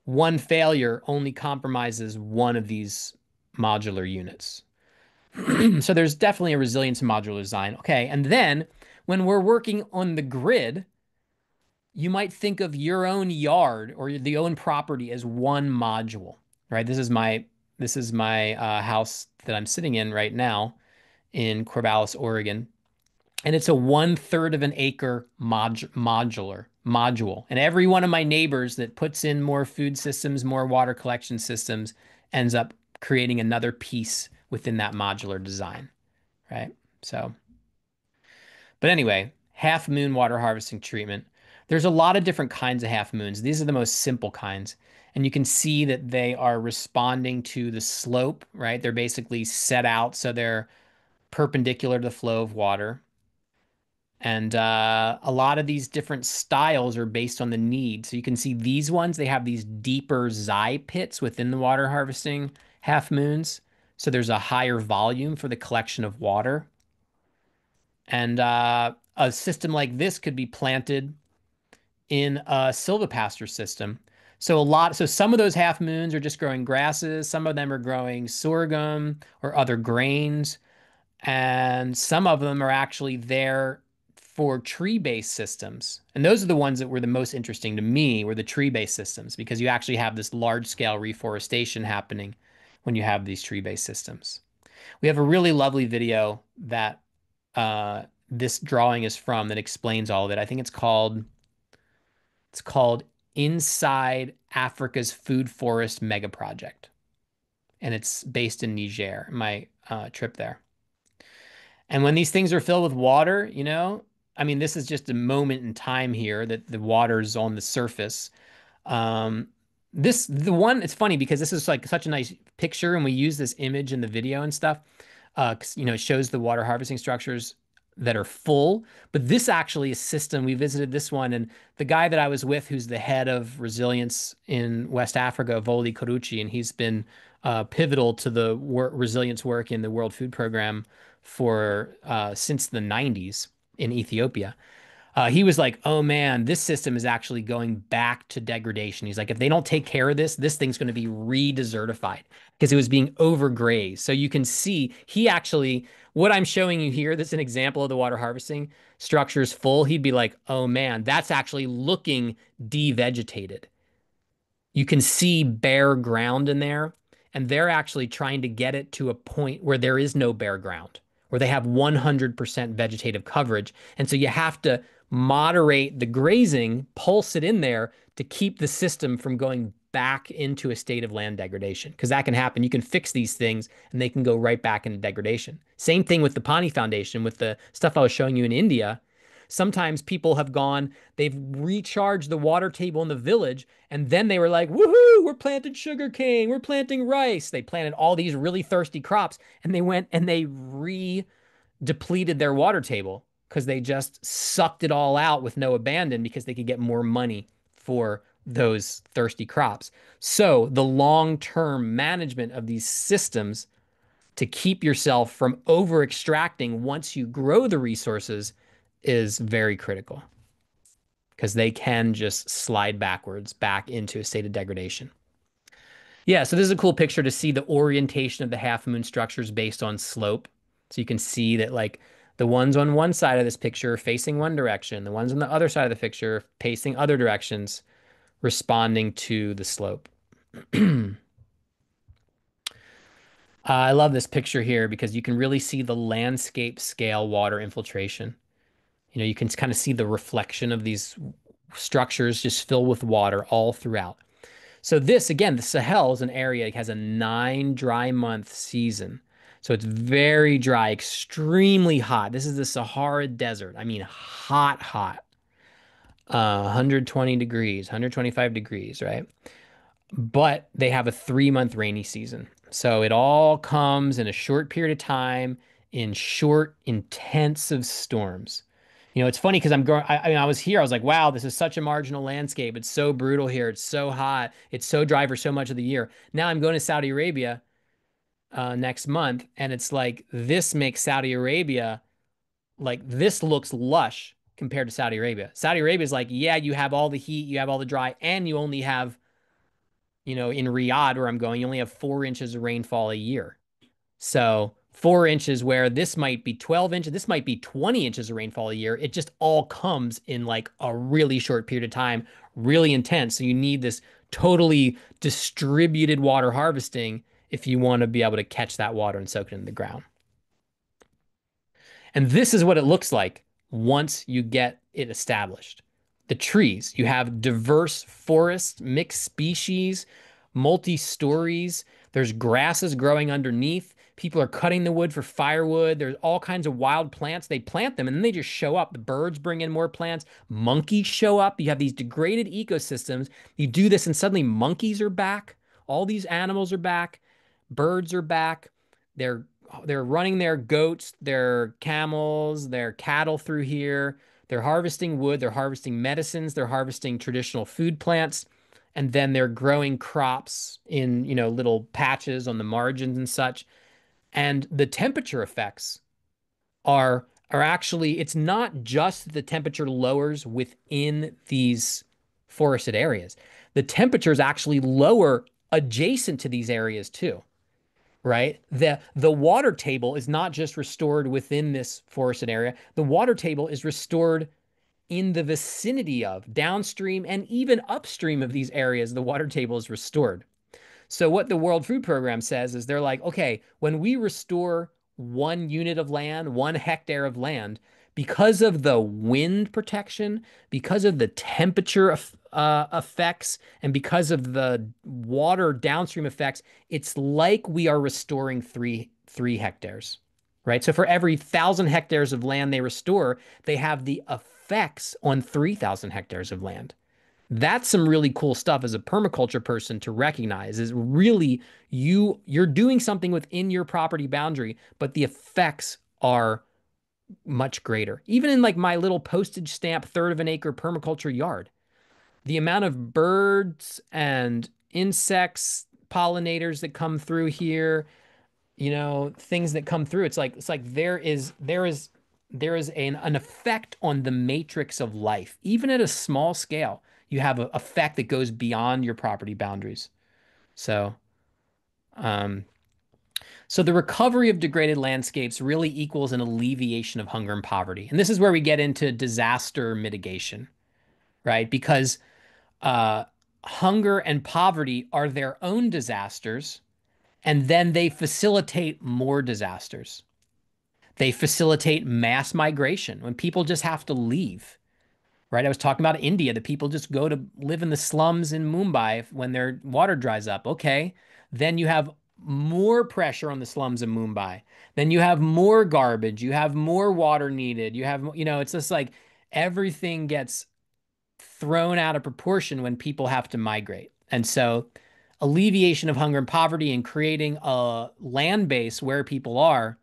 one failure only compromises one of these modular units. So there's definitely a resilience in modular design. Okay, and then when we're working on the grid, you might think of your own yard or the own property as one module, right? This is my house that I'm sitting in right now in Corvallis, Oregon, and it's a 1/3 of an acre module. And every one of my neighbors that puts in more food systems, more water collection systems, ends up creating another piece within that modular design, right? So, but anyway, half moon water harvesting treatment. There's a lot of different kinds of half moons. These are the most simple kinds. And you can see that they are responding to the slope, right? They're basically set out so they're perpendicular to the flow of water. And a lot of these different styles are based on the need. So you can see these ones, they have these deeper Xi pits within the water harvesting half moons. So there's a higher volume for the collection of water. And a system like this could be planted in a silvopasture system. So some of those half moons are just growing grasses. Some of them are growing sorghum or other grains. And some of them are actually there for tree-based systems. And those are the ones that were the most interesting to me, were the tree-based systems, because you actually have this large-scale reforestation happening when you have these tree-based systems. We have a really lovely video that this drawing is from that explains all of it. I think it's called Inside Africa's Food Forest Mega Project. And it's based in Niger, my trip there. And when these things are filled with water, I mean, this is just a moment in time here that the water's on the surface. Um, it's funny because this is like such a nice picture, and we use this image in the video and stuff. 'Cause, it shows the water harvesting structures that are full. But this actually is system. We visited this one, and the guy that I was with, who's the head of resilience in West Africa, Voli Koruchi, and he's been pivotal to the resilience work in the World Food Program for since the 90s in Ethiopia. He was like, oh man, this system is actually going back to degradation. He's like, if they don't take care of this thing's going to be re-desertified because it was being overgrazed. So you can see what I'm showing you here, that's an example of the water harvesting structures full. He'd be like, oh man, that's actually looking devegetated. You can see bare ground in there, and they're actually trying to get it to a point where there is no bare ground, where they have 100% vegetative coverage. And so you have to moderate the grazing, pulse it in there to keep the system from going back into a state of land degradation, because that can happen. You can fix these things and they can go right back into degradation. Same thing with the Pani Foundation, with the stuff I was showing you in India. Sometimes people have they've recharged the water table in the village, and then they were like, woohoo, we're planting sugarcane, we're planting rice. They planted all these really thirsty crops, and they went and they depleted their water table because they just sucked it all out with no abandon because they could get more money for those thirsty crops. So the long-term management of these systems to keep yourself from over extracting once you grow the resources is very critical, because they can just slide backwards back into a state of degradation. Yeah, so this is a cool picture to see the orientation of the half moon structures based on slope. So you can see that like the ones on one side of this picture are facing one direction, the ones on the other side of the picture facing other directions, responding to the slope. I love this picture here because you can really see the landscape scale water infiltration. You know, you can kind of see the reflection of these structures just fill with water all throughout. So this, again, the Sahel is an area that has a 9 dry month season. So it's very dry, extremely hot. This is the Sahara Desert. I mean, hot, hot. 120 degrees, 125 degrees, right? But they have a 3-month rainy season. So it all comes in a short period of time in short, intensive storms. You know, it's funny because I mean, I was here, I was like, wow, this is such a marginal landscape. It's so brutal here. It's so hot. It's so dry for so much of the year. Now I'm going to Saudi Arabia next month, and it's like, this makes Saudi Arabia, like, this looks lush compared to Saudi Arabia. Saudi Arabia is like, yeah, you have all the heat, you have all the dry, and you only have, you know, in Riyadh, where I'm going, you only have 4 inches of rainfall a year. So 4 inches, where this might be 12 inches, this might be 20 inches of rainfall a year. It just all comes in like a really short period of time, really intense. So you need this totally distributed water harvesting if you want to be able to catch that water and soak it in the ground. And this is what it looks like once you get it established. The trees, you have diverse forests, mixed species, multi-stories. There's grasses growing underneath. People are cutting the wood for firewood. There's all kinds of wild plants. They plant them and then they just show up. The birds bring in more plants. Monkeys show up. You have these degraded ecosystems. You do this and suddenly monkeys are back. All these animals are back. Birds are back. They're running their goats, their camels, their cattle through here. They're harvesting wood. They're harvesting medicines. They're harvesting traditional food plants. And then they're growing crops in, you know, little patches on the margins and such. And the temperature effects are actually, it's not just the temperature lowers within these forested areas. The temperatures actually lower adjacent to these areas too, right? The water table is not just restored within this forested area. The water table is restored in the vicinity of, downstream and even upstream of these areas. The water table is restored. So what the World Food Program says is they're like, okay, when we restore 1 unit of land, 1 hectare of land, because of the wind protection, because of the temperature effects, and because of the water downstream effects, it's like we are restoring three hectares, right? So for every 1,000 hectares of land they restore, they have the effects on 3,000 hectares of land. That's some really cool stuff as a permaculture person to recognize, is really you're doing something within your property boundary, but the effects are much greater. Even in like my little postage stamp 1/3 of an acre permaculture yard, the amount of birds and insects, pollinators that come through here, you know, things that come through, it's like there is an effect on the matrix of life. Even at a small scale, you have an effect that goes beyond your property boundaries. So, so the recovery of degraded landscapes really equals an alleviation of hunger and poverty. And this is where we get into disaster mitigation, right? Because hunger and poverty are their own disasters, and then they facilitate more disasters. They facilitate mass migration when people just have to leave, right? I was talking about India, the people just go to live in the slums in Mumbai when their water dries up. Okay, then you have more pressure on the slums in Mumbai. Then you have more garbage. You have more water needed. You have, you know, it's just like everything gets thrown out of proportion when people have to migrate. And so alleviation of hunger and poverty and creating a land base where people are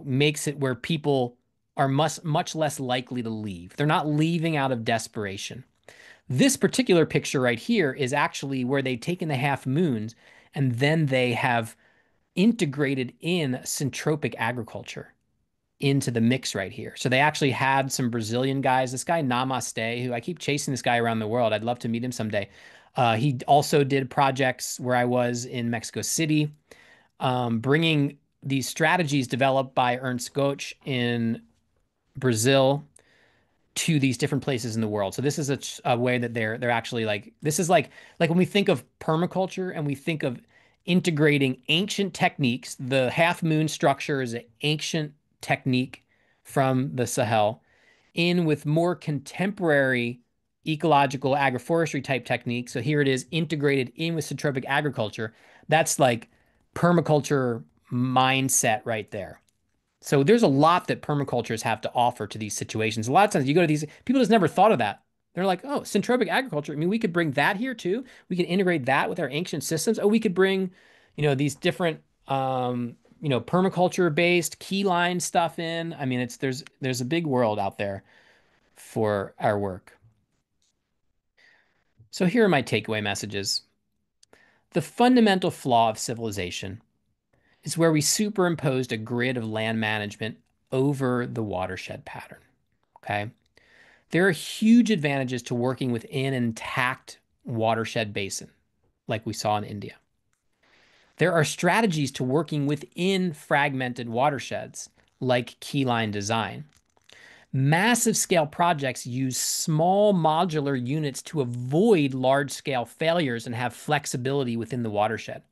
makes it where people are much less likely to leave. They're not leaving out of desperation. This particular picture right here is actually where they've taken the half moons and then they have integrated in syntropic agriculture into the mix right here. So they actually had some Brazilian guys. This guy Namaste, who I keep chasing this guy around the world. I'd love to meet him someday. He also did projects where I was in Mexico City, bringing these strategies developed by Ernst Goetsch in Brazil to these different places in the world. So this is a way that they're actually like, this is like when we think of permaculture and we think of integrating ancient techniques. The half moon structure is an ancient technique from the Sahel in with more contemporary ecological agroforestry type techniques. So here it is integrated in with syntropic agriculture. That's like permaculture mindset right there. So there's a lot that permacultures have to offer to these situations. A lot of times you go to these, people just never thought of that. They're like, oh, syntropic agriculture. I mean, we could bring that here too. We could integrate that with our ancient systems. Oh, we could bring, these different, permaculture-based keyline stuff in. I mean, there's a big world out there for our work. So here are my takeaway messages. The fundamental flaw of civilization is where we superimposed a grid of land management over the watershed pattern. Okay. There are huge advantages to working within an intact watershed basin, like we saw in India. There are strategies to working within fragmented watersheds, like Keyline design. Massive scale projects use small modular units to avoid large scale failures and have flexibility within the watershed.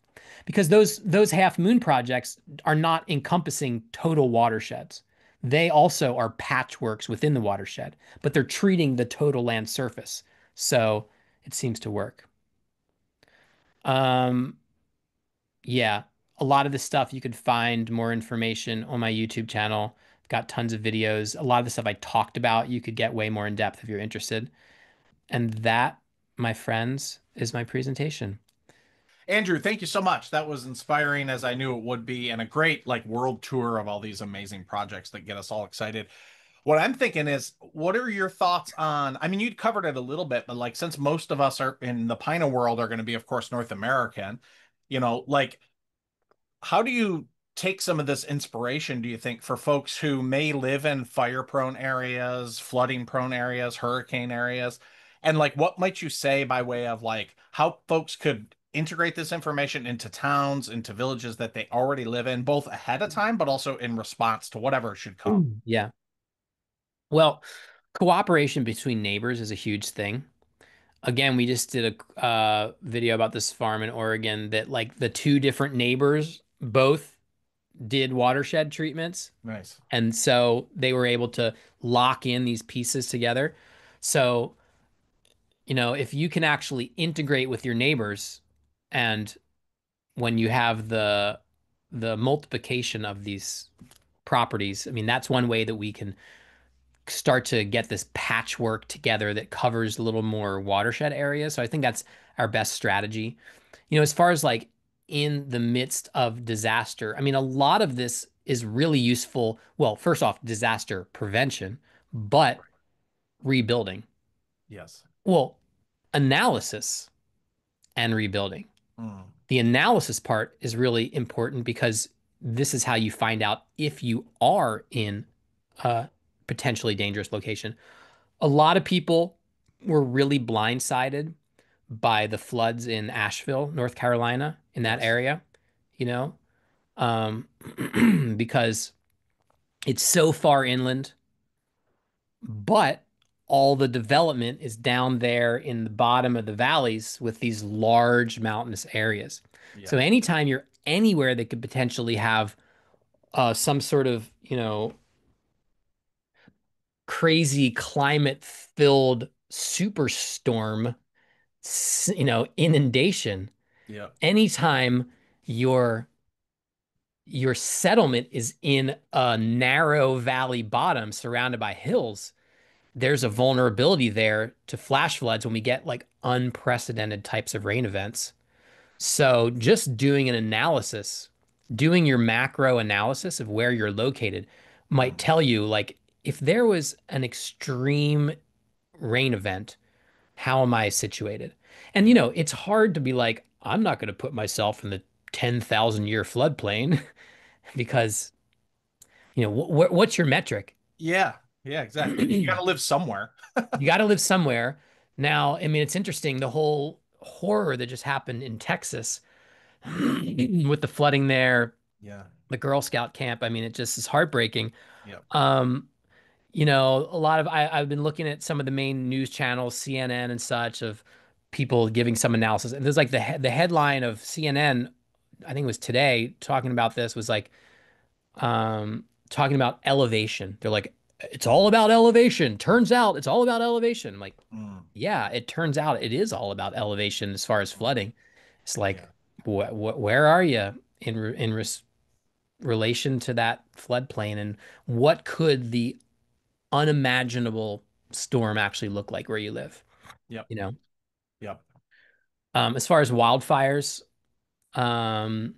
Because those half moon projects are not encompassing total watersheds. They also are patchworks within the watershed, but they're treating the total land surface. So it seems to work. Yeah, a lot of this stuff you could find more information on my YouTube channel. I've got tons of videos. A lot of the stuff I talked about, you could get way more in depth if you're interested. And that, my friends, is my presentation. Andrew, thank you so much. That was inspiring as I knew it would be, and a great like world tour of all these amazing projects that get us all excited. What I'm thinking is, what are your thoughts on, I mean, you'd covered it a little bit, but like since most of us are in the PINA world are going to be, of course, North American, like how do you take some of this inspiration, do you think, for folks who may live in fire-prone areas, flooding-prone areas, hurricane areas? And like, what might you say by way of like how folks could integrate this information into towns, into villages that they already live in, both ahead of time, but also in response to whatever should come? Yeah. Well, cooperation between neighbors is a huge thing. Again, we just did a video about this farm in Oregon that like the two different neighbors both did watershed treatments. Nice. And so they were able to lock in these pieces together. So, if you can actually integrate with your neighbors and when you have the multiplication of these properties, I mean, that's one way that we can start to get this patchwork together that covers a little more watershed areas. So I think that's our best strategy. As far as like in the midst of disaster, I mean, a lot of this is really useful. Well, first off, disaster prevention, but rebuilding. Yes. Well, analysis and rebuilding. The analysis part is really important because this is how you find out if you are in a potentially dangerous location. A lot of people were really blindsided by the floods in Asheville, North Carolina, in that Yes. area, you know, because it's so far inland, but all the development is down there in the bottom of the valleys with these large mountainous areas. Yeah. So anytime you're anywhere that could potentially have some sort of, crazy climate-filled superstorm, inundation, Yeah. anytime your settlement is in a narrow valley bottom surrounded by hills, there's a vulnerability there to flash floods when we get like unprecedented types of rain events. So just doing an analysis, doing your macro analysis of where you're located might tell you like if there was an extreme rain event, how am I situated? And Yeah. it's hard to be like, I'm not going to put myself in the 10,000 year floodplain because, what's your metric? Yeah. Yeah, exactly. You got to live somewhere. You got to live somewhere. Now, I mean, it's interesting, the whole horror that just happened in Texas with the flooding there, Yeah. the Girl Scout camp. I mean, it just is heartbreaking. Yep. Um, a lot of I've been looking at some of the main news channels, CNN and such, of people giving some analysis. And there's like the headline of CNN, I think it was today, talking about this was like talking about elevation. They're like, it's all about elevation. Turns out it's all about elevation. I'm like, Mm, yeah, it turns out it is all about elevation as far as mm, flooding. It's like, yeah. where are you in relation to that floodplain, and what could the unimaginable storm actually look like where you live? Yep. You know, Yep. as far as wildfires, um,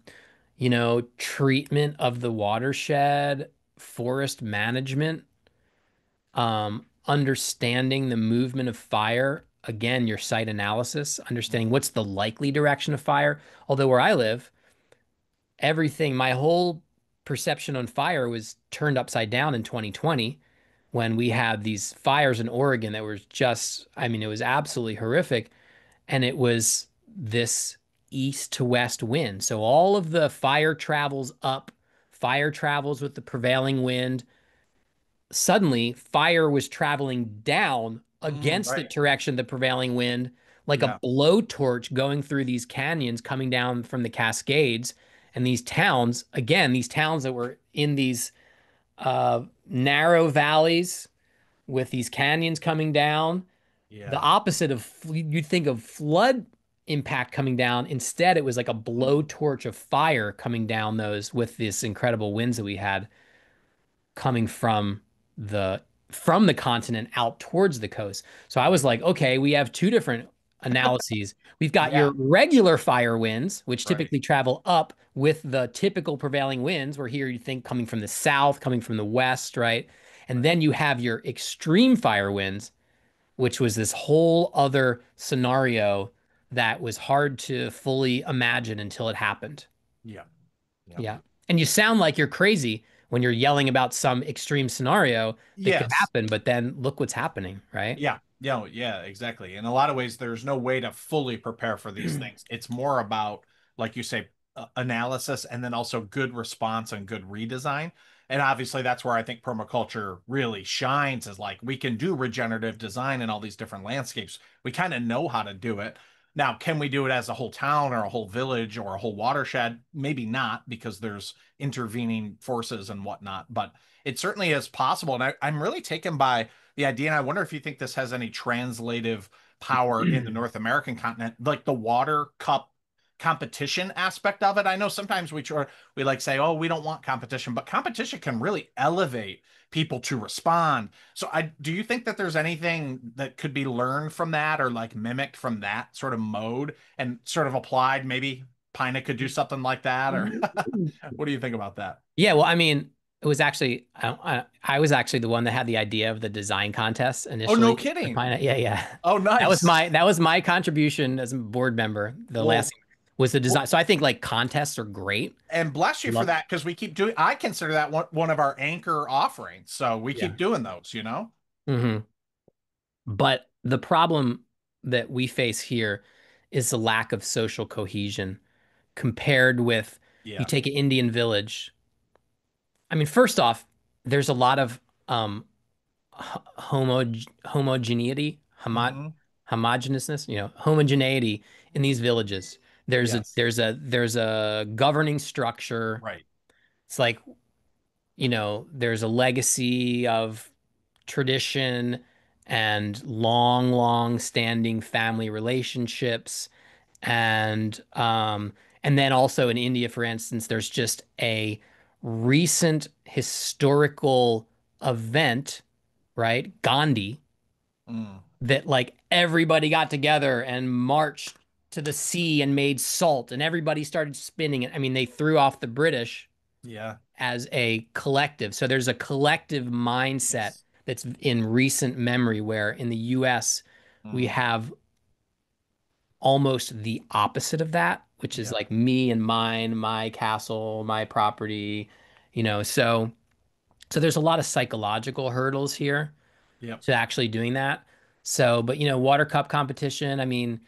treatment of the watershed, forest management, understanding the movement of fire. Again, your site analysis, Mm, understanding what's the likely direction of fire. Although where I live, my whole perception on fire was turned upside down in 2020 when we had these fires in Oregon that were just, I mean, it was absolutely horrific. And it was this east to west wind. So all of the fire travels up, fire travels with the prevailing wind. Suddenly, fire was traveling down against the right. direction of the prevailing wind, like a Yeah. blowtorch going through these canyons coming down from the Cascades. And these towns, again, these towns that were in these narrow valleys with these canyons coming down, the Yeah. opposite of you'd think of flood impact coming down. Instead, it was like a Mm, blowtorch of fire coming down those with this incredible winds that we had coming the from the continent out towards the coast. So I was right. like, okay, we have two different analyses. We've got Yeah. your regular fire winds, which Right. typically travel up with the typical prevailing winds, where here you think coming from the south, coming from the west, right? And Right. then you have your extreme fire winds, which was this whole other scenario that was hard to fully imagine until it happened. Yeah. Yeah. Yeah. And you sound like you're crazy when you're yelling about some extreme scenario that could Yes. happen, but then look what's happening, right? Yeah. Yeah. Yeah. Exactly. In a lot of ways, there's no way to fully prepare for these things. It's more about, like you say, analysis and then also good response and good redesign. And obviously, that's where I think permaculture really shines is like we can do regenerative design in all these different landscapes. We kind of know how to do it. Now, can we do it as a whole town or a whole village or a whole watershed? Maybe not because there's intervening forces and whatnot, but it certainly is possible. And I'm really taken by the idea. And I wonder if you think this has any translative power in the North American continent, like the water cup competition aspect of it. I know sometimes we like say, oh, we don't want competition, but competition can really elevate people to respond. So I do you think that there's anything that could be learned from that or like mimicked from that sort of mode and sort of applied? Maybe PINA could do something like that, or what do you think about that? Yeah, well, I mean, it was actually I was actually the one that had the idea of the design contest Oh, no initially. The kidding. Pine, yeah, yeah. Oh, nice. That was my contribution as a board member. The Well, last was the design. well, So I think like contests are great. and bless you for Love, that because we keep doing. I consider that one of our anchor offerings, so we yeah. keep doing those. You know. Hmm. But the problem that we face here is the lack of social cohesion compared with you Yeah. take an Indian village. I mean, first off, there's a lot of homogeneity, Hmm. homogeneousness, homogeneity in these villages. Yes. There's a governing structure. Right. It's like, there's a legacy of tradition and long standing family relationships. And then also in India, for instance, there's just a recent historical event, right? Gandhi, Mm. that like everybody got together and marched to the sea and made salt and everybody started spinning it. I mean, they threw off the British, Yeah. as a collective. So there's a collective mindset Yes. that's in recent memory where in the US we Mhm. have almost the opposite of that, which is Yeah. like me and mine, my castle, my property, so there's a lot of psychological hurdles here Yep. to actually doing that. So, but water cup competition, I mean,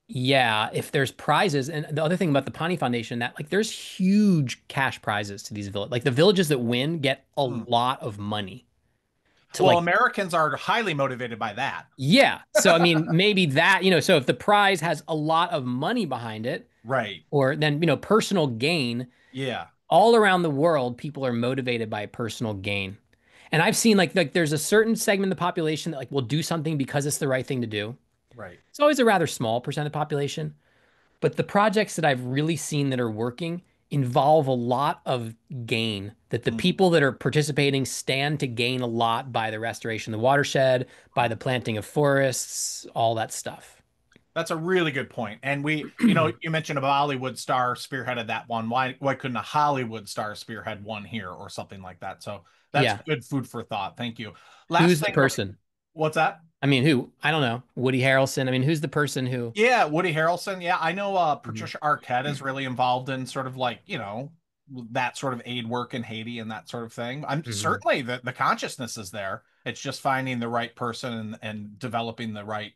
yeah, if there's prizes, and the other thing about the Pani Foundation, that like there's huge cash prizes to these villages. Like the villages that win get a Mm. lot of money to Well, like, Americans are highly motivated by that. yeah. So I mean, maybe that, so if the prize has a lot of money behind it, Right. or then, personal gain, Yeah. all around the world, people are motivated by personal gain. And I've seen like there's a certain segment of the population that like will do something because it's the right thing to do. Right. It's always a rather small percent of the population. But the projects that I've really seen that are working involve a lot of gain, that the Mm. people that are participating stand to gain a lot by the restoration of the watershed, by Wow. the planting of forests, all that stuff. That's a really good point. And you mentioned a Bollywood star spearheaded that one. Why couldn't a Hollywood star spearhead one here or something like that? So that's Yeah. good food for thought. Thank you. Last Who's the thing, person? what's that? I mean, who? I don't know. Woody Harrelson. I mean, who's the person who? Yeah, Woody Harrelson. Yeah, I know Mhm. Patricia Arquette is really involved in sort of like, that sort of aid work in Haiti and that sort of thing. I'm Mhm. certainly the consciousness is there. It's just finding the right person and developing the right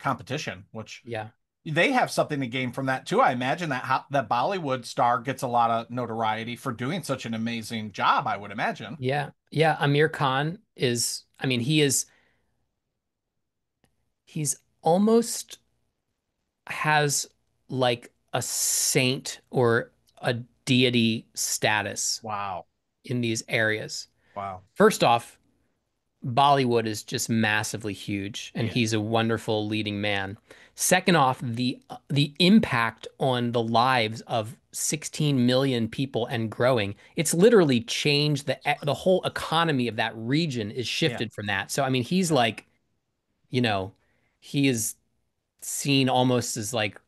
competition, which Yeah. they have something to gain from that too. I imagine that Bollywood star gets a lot of notoriety for doing such an amazing job, I would imagine. Yeah. Yeah. Amir Khan is, I mean, he's almost has like a saint or a deity status Wow. in these areas. Wow. First off, Bollywood is just massively huge, and Yeah. he's a wonderful leading man. Second off, the impact on the lives of 16 million people and growing, it's literally changed the whole economy of that region is Yeah. shifted from that. So I mean, he's Yeah. like, you know, he is seen almost as like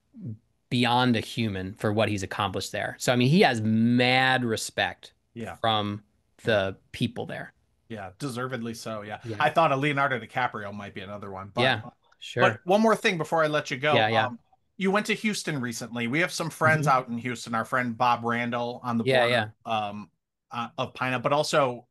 beyond a human for what he's accomplished there. So I mean, he has mad respect Yeah. from Yeah. the people there. Yeah, deservedly so. Yeah. Yeah. I thought a Leonardo DiCaprio might be another one, but Yeah. but Sure. one more thing before I let you go. Yeah, yeah. You went to Houston recently. We have some friends Mhm. out in Houston. Our friend Bob Randall on the Yeah, border yeah. of PINA, but also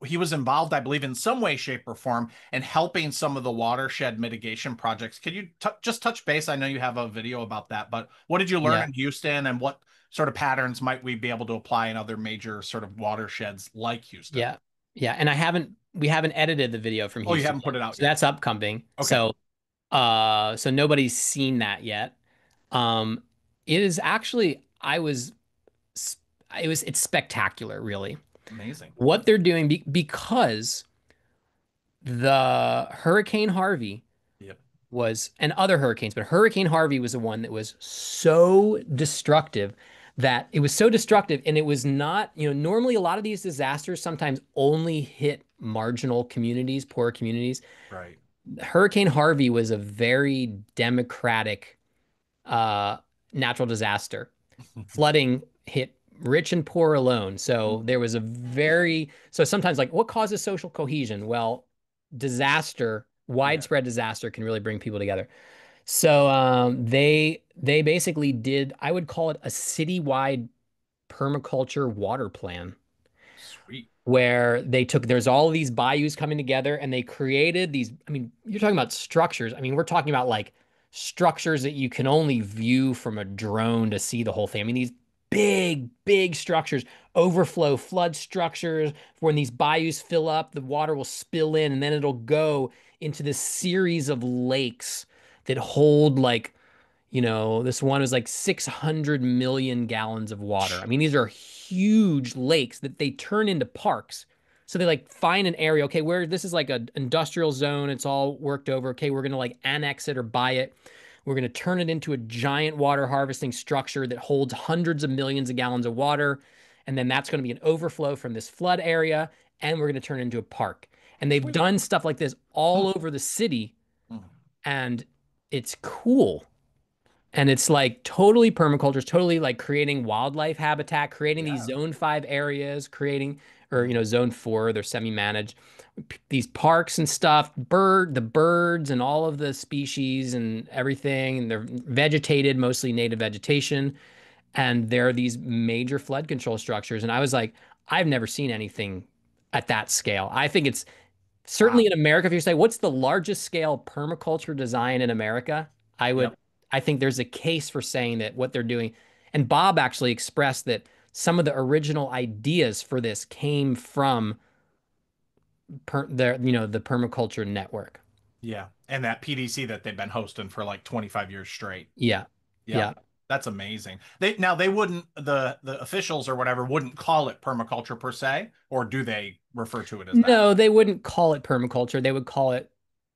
he was involved, I believe, in some way, shape, or form in helping some of the watershed mitigation projects. Could you just touch base? I know you have a video about that, but what did you learn Yeah. in Houston, and what sort of patterns might we be able to apply in other major sort of watersheds like Houston? Yeah. Yeah. And we haven't edited the video from Oh, you Houston haven't yet. put it out So yet. that's upcoming. Okay. So nobody's seen that yet. Um, it is actually, s- it's spectacular, really. Amazing. What they're doing because the Hurricane Harvey Yep. and other hurricanes, but Hurricane Harvey was the one that was so destructive that it was so destructive. And it was not, normally a lot of these disasters sometimes only hit marginal communities, poor communities. Right. Hurricane Harvey was a very democratic uh, natural disaster. Flooding hit rich and poor alone. So there was so sometimes like what causes social cohesion? Well, Yeah. widespread disaster can really bring people together. So they basically did, I would call it a citywide permaculture water plan Sweet. where there's all of these bayous coming together and they created these. I mean, you're talking about structures. I mean, we're talking about like structures that you can only view from a drone to see the whole thing. I mean, these big, big structures, overflow flood structures. When these bayous fill up, the water will spill in and then it'll go into this series of lakes that hold like this one was like 600 million gallons of water. I mean, these are huge lakes that they turn into parks. So they like find an area, okay, where this is like an industrial zone, it's all worked over. Okay, we're gonna like annex it or buy it. We're gonna turn it into a giant water harvesting structure that holds hundreds of millions of gallons of water. And then that's gonna be an overflow from this flood area, and we're gonna turn it into a park. And they've Sweet. done stuff like this all over the city, Mm. and it's cool. And it's like totally permaculture, it's totally like creating wildlife habitat, creating these Yeah. zone 5 areas, creating, or, Mhm. zone 4, they're semi-managed, these parks and stuff, the birds and all of the species and everything. And they're vegetated, mostly native vegetation. And there are these major flood control structures. And I was like, I've never seen anything at that scale. I think it's Wow. certainly in America. If you say, what's the largest scale permaculture design in America? I would, Yep. I think there's a case for saying that what they're doing. And Bob actually expressed that some of the original ideas for this came from the permaculture network. Yeah. And that PDC that they've been hosting for like 25 years straight. Yeah. Yep. Yeah. That's amazing. They wouldn't, the officials or whatever wouldn't call it permaculture per se, or do they refer to it as that? No, they wouldn't call it permaculture. They would call it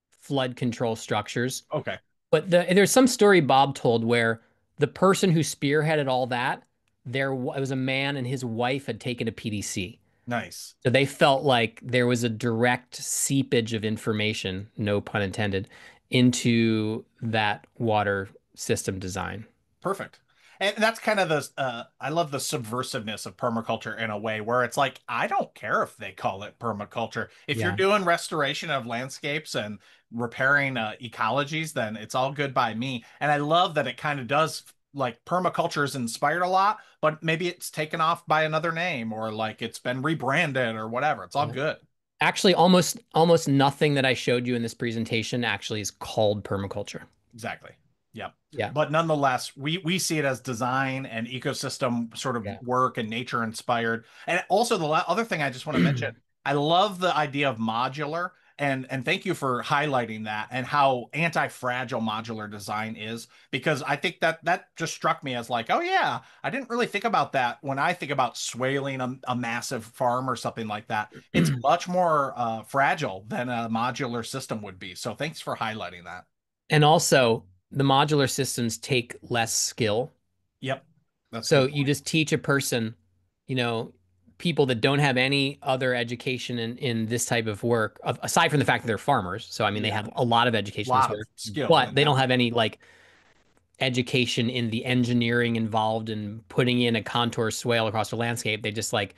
flood control structures. Okay. But there's some story Bob told where the person who spearheaded all that, it was a man and his wife had taken a PDC. Nice. So they felt like there was a direct seepage of information, no pun intended, into that water system design. Perfect. And that's kind of I love the subversiveness of permaculture in a way where it's like, I don't care if they call it permaculture. If you're Yeah. doing restoration of landscapes and repairing ecologies, then it's all good by me. And I love that it kind of does, like, permaculture is inspired a lot, but maybe it's taken off by another name, or like it's been rebranded or whatever. It's all Yeah. good. Actually, almost nothing that I showed you in this presentation actually is called permaculture. Exactly. Yep. Yeah. But nonetheless, we see it as design and ecosystem sort of Yeah. work and nature inspired. And also the other thing I just want to mention, I love the idea of modular, and thank you for highlighting that and how anti-fragile modular design is, because I think that just struck me as like, oh yeah, I didn't really think about that when I think about swaling a massive farm or something like that. It's much more fragile than a modular system would be. So thanks for highlighting that. And also, the modular systems take less skill. Yep. That's a So good you point. just teach a person, you know, people that don't have any other education in this type of work, aside from the fact that they're farmers. So I mean, they Yeah. have a lot of education in this Lot of work, skill but in they that. don't have any like education in the engineering involved in putting in a contour swale across the landscape. They just like,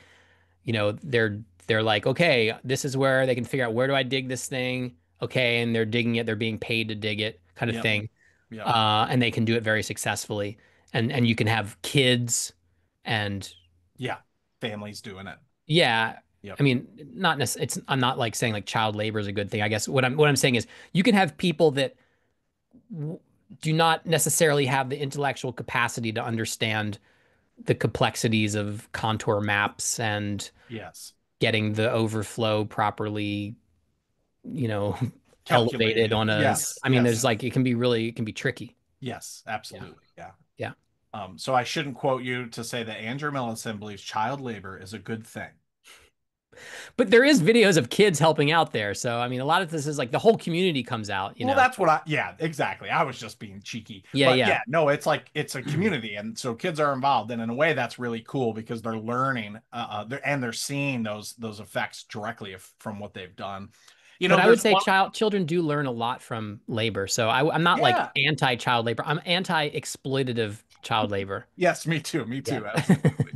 they're like, okay, this is where they can figure out, where do I dig this thing? Okay, and they're digging it, they're being paid to dig it, kind of Yep. thing. Yep. And they can do it very successfully. And you can have kids and Yeah. Families doing it. yeah, Yep. I mean, not necessarily, I'm not like saying like child labor is a good thing. I guess what I'm saying is you can have people that w do not necessarily have the intellectual capacity to understand the complexities of contour maps and Yes. getting the overflow properly, you know, elevated Calculated. on Yes. I mean, Yes. it can be tricky. Yes. Yeah. Absolutely. Yeah. Yeah. So I shouldn't quote you to say that Andrew Millison believes child labor is a good thing. But there is videos of kids helping out there. So, I mean, a lot of this is like the whole community comes out, you Well, know? that's what yeah, exactly. I was just being cheeky. Yeah, But yeah. yeah, no, it's like it's a community. And so kids are involved. And in a way, that's really cool because they're learning and they're seeing those effects directly from what they've done. But I would There's say one. children do learn a lot from labor. So I'm not like Yeah. anti-child labor. I'm anti-exploitative child labor. Yes, me too. Me Yeah. too. Absolutely.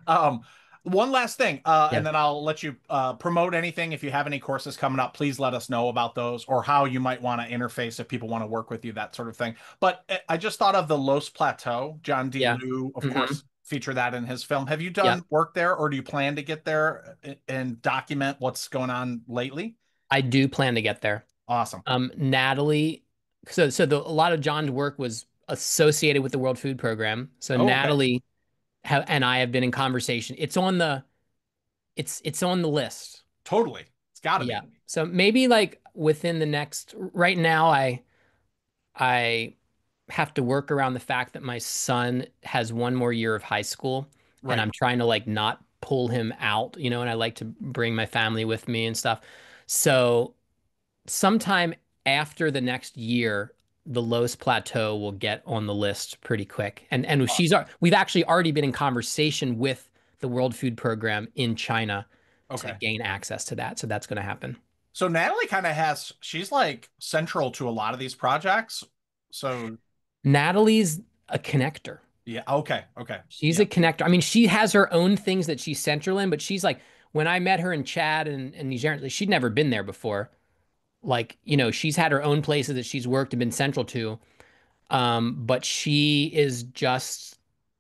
Um, One last thing, Yeah. and then I'll let you promote anything. If you have any courses coming up, please let us know about those, or how you might want to interface if people want to work with you, that sort of thing. But I just thought of the Los Plateau. John D. Yeah. Liu, of Hmm. course, featured that in his film. Have you Yeah. done work there, or do you plan to get there and document what's going on lately? I do plan to get there. Awesome. Natalie, a lot of John's work was associated with the World Food Program. So Oh, okay. Natalie and I have been in conversation. It's on the list. Totally. It's got to Yeah. be. So maybe like within the next right now I have to work around the fact that my son has one more year of high school and Right. I'm trying to like not pull him out, and I like to bring my family with me and stuff. So sometime after the next year, the Los Plateau will get on the list pretty quick. And Awesome. we've actually already been in conversation with the World Food Program in China to Okay. gain access to that. So that's going to happen. So Natalie kind of she's like central to a lot of these projects. So Natalie's a connector. Yeah. Okay. Okay. She's Yeah. a connector. I mean, she has her own things that she's central in, but she's like, when I met her in Chad and Niger, like, she'd never been there before. Like, she's had her own places that she's worked and been central to. But she is just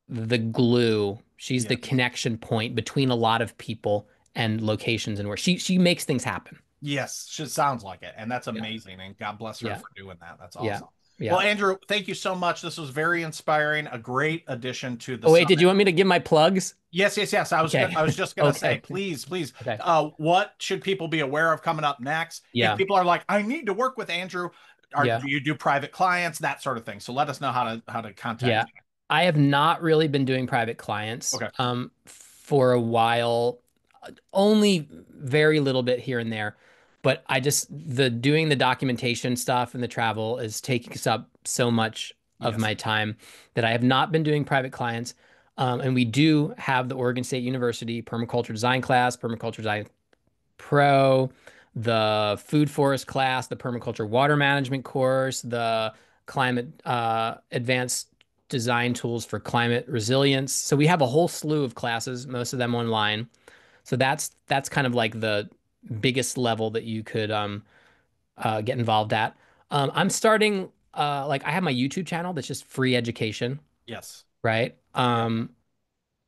the glue. She's the Yes. connection point between a lot of people and locations and where she makes things happen. Yes, she sounds like it. And that's Yeah. amazing. And God bless her Yeah. for doing that. That's Yeah. awesome. Well, Yeah. Andrew, thank you so much. This was very inspiring, a great addition to the Oh, wait, did summit. you want me to give my plugs? Yes, yes, yes. Okay. I was just gonna say, Okay. please, please, Okay. what should people be aware of coming up next? If Yeah. people are like, I need to work with Andrew, or Yeah. do you do private clients, that sort of thing? So let us know how to contact Yeah. I have not really been doing private clients you. Okay. For a while, only very little bit here and there. But I just the doing the documentation stuff and the travel is taking up so much of Yes. my time that I have not been doing private clients. And we do have the Oregon State University permaculture design class, permaculture design pro, the food forest class, the permaculture water management course, the climate advanced design tools for climate resilience. So we have a whole slew of classes, most of them online. So that's kind of like the biggest level that you could get involved at. I'm starting like I have my YouTube channel that's just free education, Yes. right? Yeah.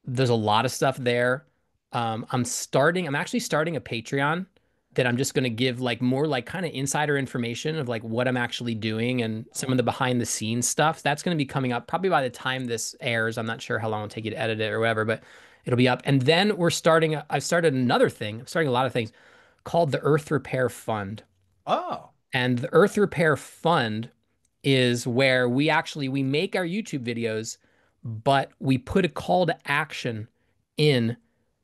There's a lot of stuff there. I'm actually starting a Patreon that I'm just going to give like more like kind of insider information of like what I'm actually doing and some of the behind the scenes stuff. That's going to be coming up probably by the time this airs. I'm not sure how long it'll take you to edit it or whatever, but it'll be up. And then I've started another thing. I'm starting a lot of things called the Earth Repair Fund. Oh. And the Earth Repair Fund is where we make our YouTube videos, but we put a call to action in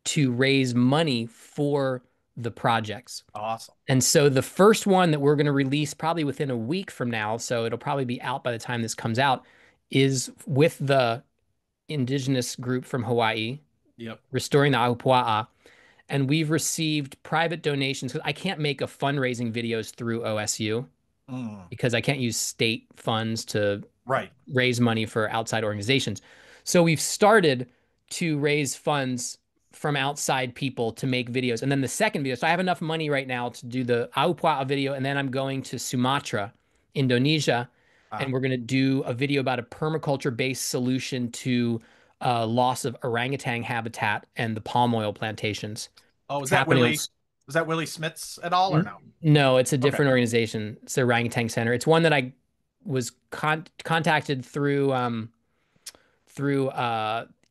to raise money for the projects. Awesome. And so the first one that we're going to release probably within a week from now, so it'll probably be out by the time this comes out, is with the indigenous group from Hawaii, Yep. Restoring the Ahupua. And we've received private donations because I can't make a fundraising videos through OSU Mm. because I can't use state funds to Right. raise money for outside organizations. So we've started to raise funds from outside people to make videos. And then the second video, so I have enough money right now to do the Ahupua video, and then I'm going to Sumatra, Indonesia, and we're going to do a video about a permaculture-based solution to loss of orangutan habitat and the palm oil plantations. Oh, It's happening on Is that Willie Smith's at all or no? no, it's a Okay. different organization. It's the Orangutan Center. It's one that I was contacted through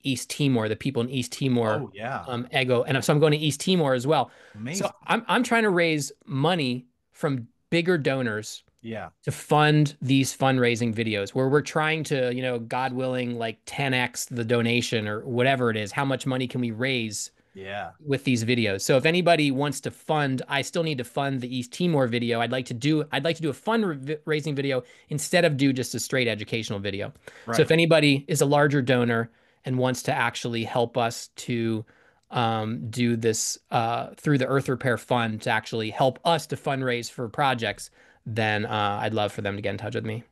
East Timor, the people in East Timor, Oh, yeah. Ego, and so I'm going to East Timor as well. Amazing. So I'm trying to raise money from bigger donors Yeah. to fund these fundraising videos where we're trying to, God willing, like 10x the donation or whatever it is. How much money can we raise Yeah. with these videos? So if anybody wants to fund, I still need to fund the East Timor video. I'd like to do a fundraising video instead of do just a straight educational video. Right. So if anybody is a larger donor and wants to actually help us to do this through the Earth Repair Fund to actually help us to fundraise for projects, then I'd love for them to get in touch with me.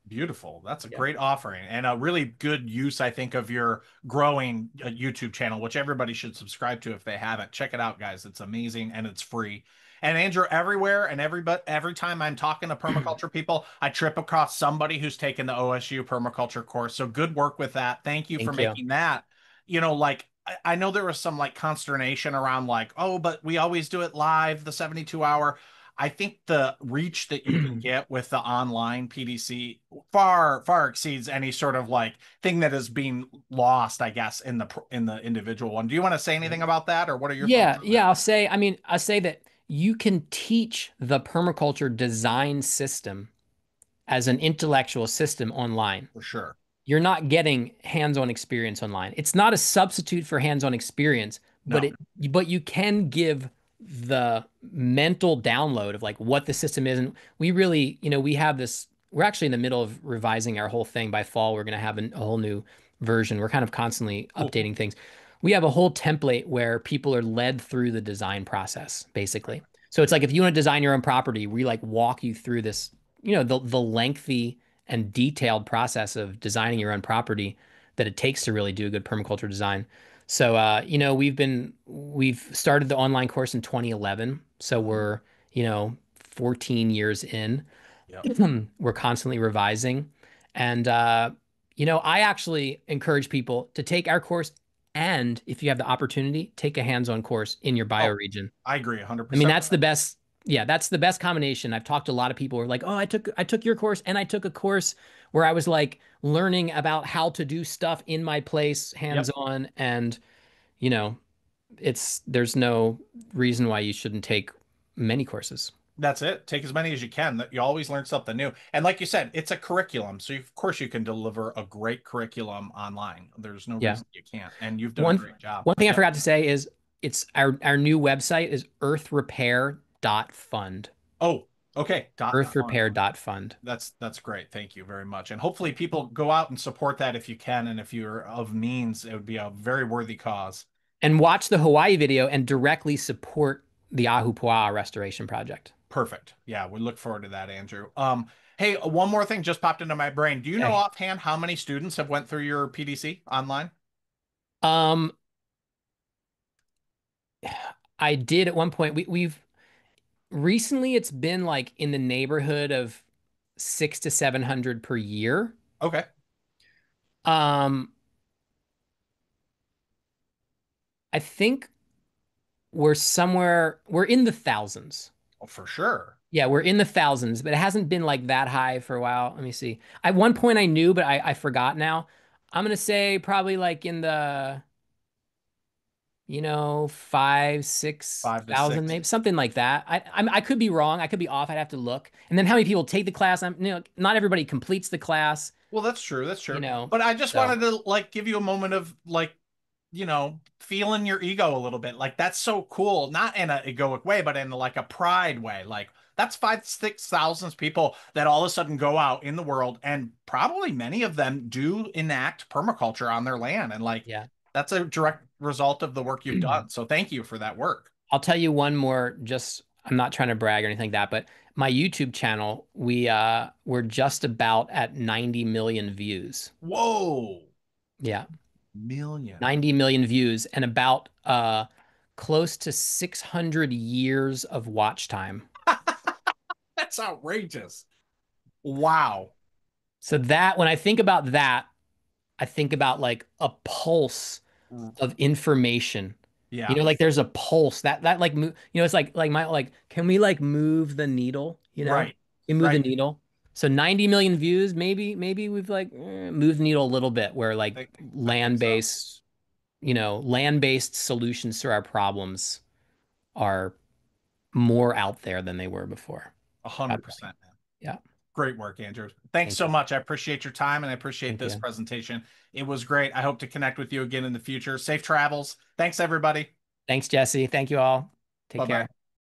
Beautiful. That's a Yeah. great offering and a really good use, I think, of your growing YouTube channel, which everybody should subscribe to if they haven't. Check it out, guys. It's amazing and it's free. And Andrew, everywhere and every time I'm talking to permaculture people, I trip across somebody who's taken the OSU permaculture course. So good work with that. Thank you for Thank you. making that. Like I know there was some like consternation around like, oh, but we always do it live, the 72-hour. I think the reach that you can get with the online PDC far exceeds any sort of like thing that is being lost, I guess, in the individual one. Do you want to say anything about that, or what are your thoughts on Yeah, I'll say that you can teach the permaculture design system as an intellectual system online. for sure? You're not getting hands-on experience online. It's not a substitute for hands-on experience, but No. but you can give the mental download of like what the system is. And we really, we have this, we're actually in the middle of revising our whole thing. By fall, we're going to have a whole new version. We're kind of constantly Cool. updating things. We have a whole template where people are led through the design process, basically. So it's like if you want to design your own property, we like walk you through this, the lengthy and detailed process of designing your own property that it takes to really do a good permaculture design. So, we've started the online course in 2011. So we're, 14 years in. Yep. We're constantly revising. And, I actually encourage people to take our course. And if you have the opportunity, take a hands-on course in your Oh, bioregion. I agree I mean, 100%. that's the best. Yeah, that's the best combination. I've talked to a lot of people who are like, "Oh, I took your course and I took a course where I was like learning about how to do stuff in my place, Yep. hands-on." And, you know, there's no reason why you shouldn't take many courses. That's it. Take as many as you can. That you always learn something new. And like you said, it's a curriculum. So of course you can deliver a great curriculum online. There's no Yeah. reason you can't. And you've done a One great job. one thing I Yep. forgot to say is it's our new website is earthrepair.fund. Oh, okay. Fun. Earthrepair.fund. That's great. Thank you very much. And hopefully people go out and support that if you can. And if you're of means, it would be a very worthy cause. And watch the Hawaii video and directly support the Ahupua restoration project. Perfect. Yeah, we look forward to that, Andrew. Hey, one more thing just popped into my brain. Do you know Okay. offhand how many students have went through your PDC online? Um, I did at one point. We've recently it's been like in the neighborhood of 600 to 700 per year. Okay. Um, I think we're in the thousands. Oh, for sure. Yeah, we're in the thousands, but it hasn't been like that high for a while. Let me see. At one point I knew, but I forgot now. I'm gonna say probably like in the, five, six Five to thousand, six. maybe something like that. I could be wrong. I could be off. I'd have to look. And then how many people take the class? Not everybody completes the class, Well, that's true. That's you true. know. But I just So wanted to like give you a moment of like, feeling your ego a little bit. Like that's so cool. Not in a egoic way, but in like a pride way. Like that's 5, 6 thousand people that all of a sudden go out in the world and probably many of them do enact permaculture on their land. And like yeah. that's a direct result of the work you've done. So thank you for that work. I'll tell you one more, just I'm not trying to brag or anything like that, but my YouTube channel, we're just about at 90 million views. Whoa. Yeah. Million. 90 million views and about close to 600 years of watch time. That's outrageous. Wow. So that when I think about that, I think about like a pulse of information. Yeah. Like there's a pulse that like it's like my like can we like move the needle, Right. We move the Right. needle. So 90 million views, maybe we've like moved the needle a little bit where like I think so. land-based solutions to our problems are more out there than they were before. A God hundred willing. percent. Yeah. Great work, Andrew. Thanks Thank so you. much. I appreciate your time and I appreciate Thank this you. presentation. It was great. I hope to connect with you again in the future. Safe travels. Thanks, everybody. Thanks, Jesse. Thank you all. Take Bye bye. care.